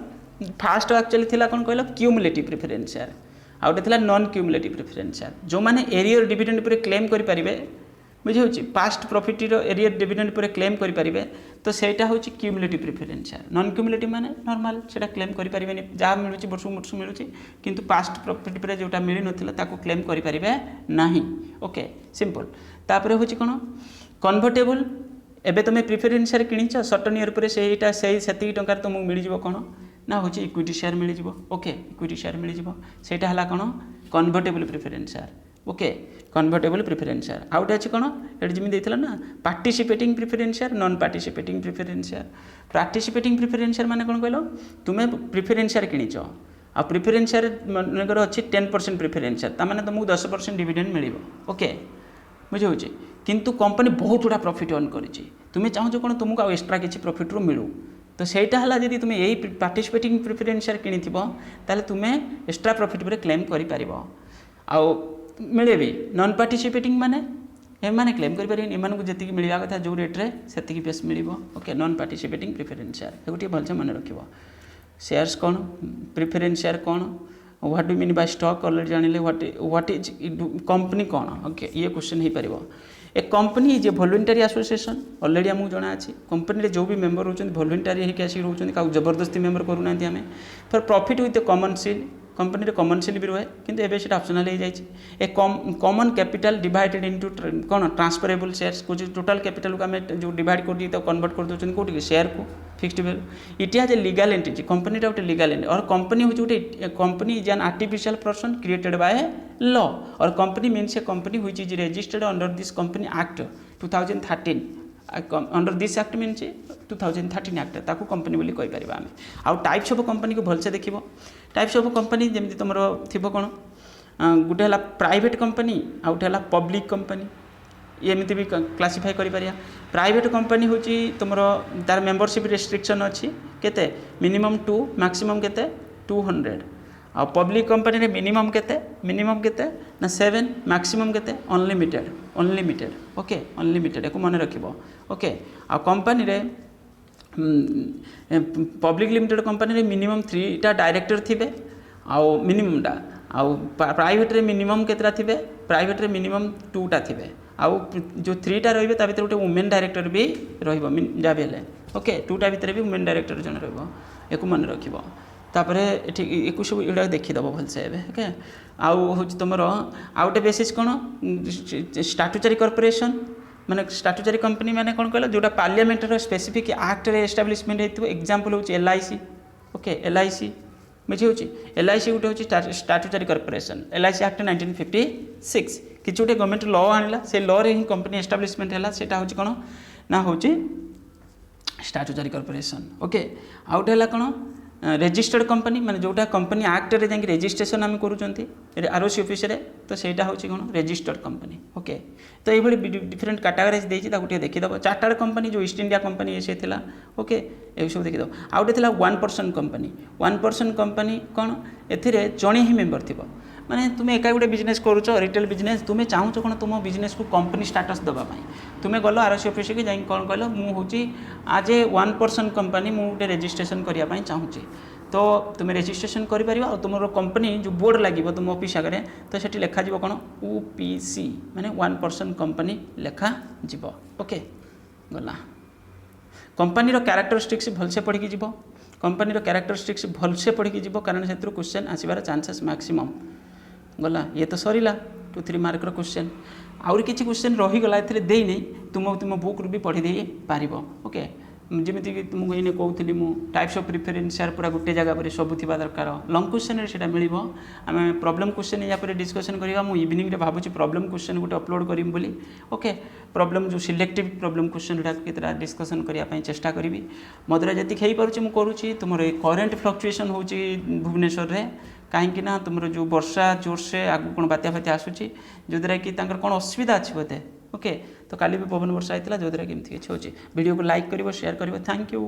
फास्ट एक्चुअली थिला कौन कहल क्यूमुलेटिव प्रिफरेंस शेयर आउटे थिला नॉन क्यूमुलेटिव प्रिफरेंस शेयर. जो माने एरियर डिविडेंड पर क्लेम करि परिबे बुझे past profit arrear dividend per claim करें तो सेटा हूँ cumulative preference share. Non cumulative माने नॉर्मल सेटा क्लेम करें जहाँ मिलूँ वर्ष वर्ष मिलूँ किंतु पास्ट प्रॉफिट पर जोटा मिल ना क्लेम करें ना. Okay simple. तापर हूँ कौन कन्वर्टेबल. एबे तुम प्रिफरेंस शेयर किणीच सर्टन ईयर पर से टंकार तुमको मिल कौन ना हूँ इक्विटी शेयर मिल. ओके इक्विटी शेयर मिल सेटा है कौन convertible preference share. Okay convertible preference share. आउटे अच्छी कौन ये जमी देता ना participating preference share non participating preference share. Participating preference share माने कौन कहल तुम्हें प्रिफरेंस शेयर किणीच आ प्रिफरेंस शेयर मनकर अच्छी 10% प्रिफरेंस शेयर ताने तुमको 10% डिविडेंड मिल. ओके बुझे किंतु कंपनी बहुत गुड़ा प्रॉफिट अर्न करी तुम्हें चाहो कौन तुमको आ एक्स्ट्रा किसी प्रॉफिट रू मिलू तो सेटा है जब तुम्हें यही पार्टिसिपेटिंग प्रिफरेंस शेयर किणी ताले तुम्हें एक्स्ट्रा प्रॉफिट पर क्लेम कर आउ मिले भी. नॉन पार्टिसिपेटिंग माने एमाने क्लेम करें एमान को जी मिलवा कथा जो रेट्रे से बेस मिल. Okay non participating preference share गोटे भलसे मन रख. शेयर्स कौन प्रिफरेंस शेयर कौन what do mean by stock already जानिले. व्हाट इज कंपनी कौन. ओके ये क्वेश्चन हो पार. A company is a voluntary association already आमको जना अच्छी. कंपनी जो भी मेंबर रोच वॉलंटरी होकर आसिक रोच क्या जबरदस्ती मेंबर करूना आम for profit with A common seal. Company common seal भी रहे किंतु एबे सेटा ऑप्शनल हो जाए. ए कॉमन कैपिटल डिवाइडेड इनटू कौन ट्रांसफरेबल शेयर्स को टोटल कैपिटल को आम जो डिवाइड कर दी कन्वर्ट कर दौरान कौटी शेयर को fixed value. It has a legal entity. Company गोटे लीगल एंटिटी और कंपनी हूँ गोटे company is an artificial person created by law और company means A company which is registered under this company act 2013 under this act mean 2013 act ताकू company बोली कहि परिबा आमे आउ टाइप्स ऑफ कंपनी को भलसे देखिबो टाइप्स ऑफ कंपनी जेमति तुमरो थिबो कोन गुटे हला private company आ गुटे हला पब्लिक कंपनी एमती भी क्लासीफाई करि परिया प्राइवेट कंपनी होची तुमरो तार मेंबरशिप रेस्ट्रिक्शन अछि केते मिनिमम 2 मैक्सिमम केते 200 आ पब्लिक कंपनी रे मिनिमम केते ना 7 मैक्सिमम केते अनलिमिटेड ओके अनलिमिटेड एको मन रखिबो ओके आ कंपनी रे पब्लिक लिमिटेड कंपनी रे मिनिमम 3 टा डायरेक्टर थिबे आ मिनिमम टा आ प्राइवेट रे मिनिमम केतरा थिबे प्राइवेट रे मिनिमम 2 टा थिबे आउ जो 3 टा रहिबे ता भीतर गोटे वुमेन डायरेक्टर भी रहिबो जा बेले ओके 2 टा भीतर भी वुमेन डायरेक्टर जन रहिबो एको मन रखिबो तापरे एठी एको सब इडा देखि दबो भलसे एबे ओके आउ होची तमरो आउटे बेसिस कोन स्टैट्यूटरी कॉर्पोरेशन माने स्टैट्यूटरी कंपनी माने कोन कहला जोटा पार्लियामेंट रो स्पेसिफिक एक्ट रे एस्टैब्लिशमेंट हेतु एग्जांपल होची एलआईसी ओके एलआईसी बुझी होची एलआईसी गुटे होची स्टैट्यूटरी कॉर्पोरेशन एलआईसी एक्ट 1956 किछ गोटे गवर्नमेंट लॉ आनिला से लॉ रे ही कंपनी एस्टैब्लिशमेंट हैला सेटा होची कोन ना होची स्टैट्यूटरी कॉर्पोरेशन ओके आउट हैला कोन रेजिस्टर्ड कंपनी माने जोटा कंपनी एक्ट रे जांकी रजिस्ट्रेशन हम करूचंती आरओसी ऑफिस रे तो सेटा होची कोन रजिस्टर्ड कंपनी ओके तो ये भली डिफरेंट कैटेगरीज देछि ताकू टे देखि दबो चार्टर्ड कंपनी जो ईस्ट इंडिया कंपनी से थिला ओके ए सब देखि दबो आउटे थिला 1% कंपनी कोन एथिरे जणे ही मेंबर थिबो माने तुमे एका गुटे बिजनेस करूछ रिटेल बिजनेस तुमे चाहूछ कोन तुम बिजनेस को कंपनी स्टेटस दबा पई तुमे गलो आरओसी ऑफिस के जाई कोन कहलो मु होची आज ए 1% कंपनी मु गुटे रजिस्ट्रेशन करिया पई चाहूची तो तुम रजिस्ट्रेशन करि परिबा और तुमरो कंपनी जो बोर्ड लागिबो तुम ऑफिस आगे तो सेठी लेखा जीवो कोन ओपीसी माने 1% कंपनी लेखा जीवो ओके गला कंपनी रो कैरेक्टरिस्टिक्स भलसे पढ़ी की जीवो कंपनी रो कैरेक्टरिस्टिक्स भलसे पढ़ी की जीवो कारण सेतु क्वेश्चन आसीबार चांसेस मैक्सिमम गला ये तो सरीला 2-3 मार्क रो क्वेश्चन आउर किछि क्वेश्चन रही गला एथिरे देई नै तुम बुक रू भी पढ़ी दे पारिबो ओके जमीती कि तुमको ये कहूली मु टाइप्स ऑफ प्रिफरेंस यार पूरा गोटे जगह पर सब थी दरकार लंग क्वेश्चन से मिल आम प्रॉब्लम क्वेश्चन या डिस्कसन करवा मुझे इवनिंग रे भावुँ प्रॉब्लम क्वेश्चन गोटे अपलोड करी बोली ओके प्रॉब्लम जो सिलेक्टिव प्रॉब्लम क्वेश्चन गुड़ा डिस्कसन करने चेष्टा करी मो द्वारा जी हो पार्टी मुझे करुँची तुम करेन्ट फ्लक्चुएसन हो भुवनेश्वर में कहीं तुम जो वर्षा जोर से आगू कौन बात्या फात्या आसूची जो द्वारा कि कौन असुविधा अच्छी बोधे ओके तो काली भी पवन वर्षा होता जो द्वारा कि किसी अच्छे वीडियो को लाइक कर शेयर कर थैंक यू।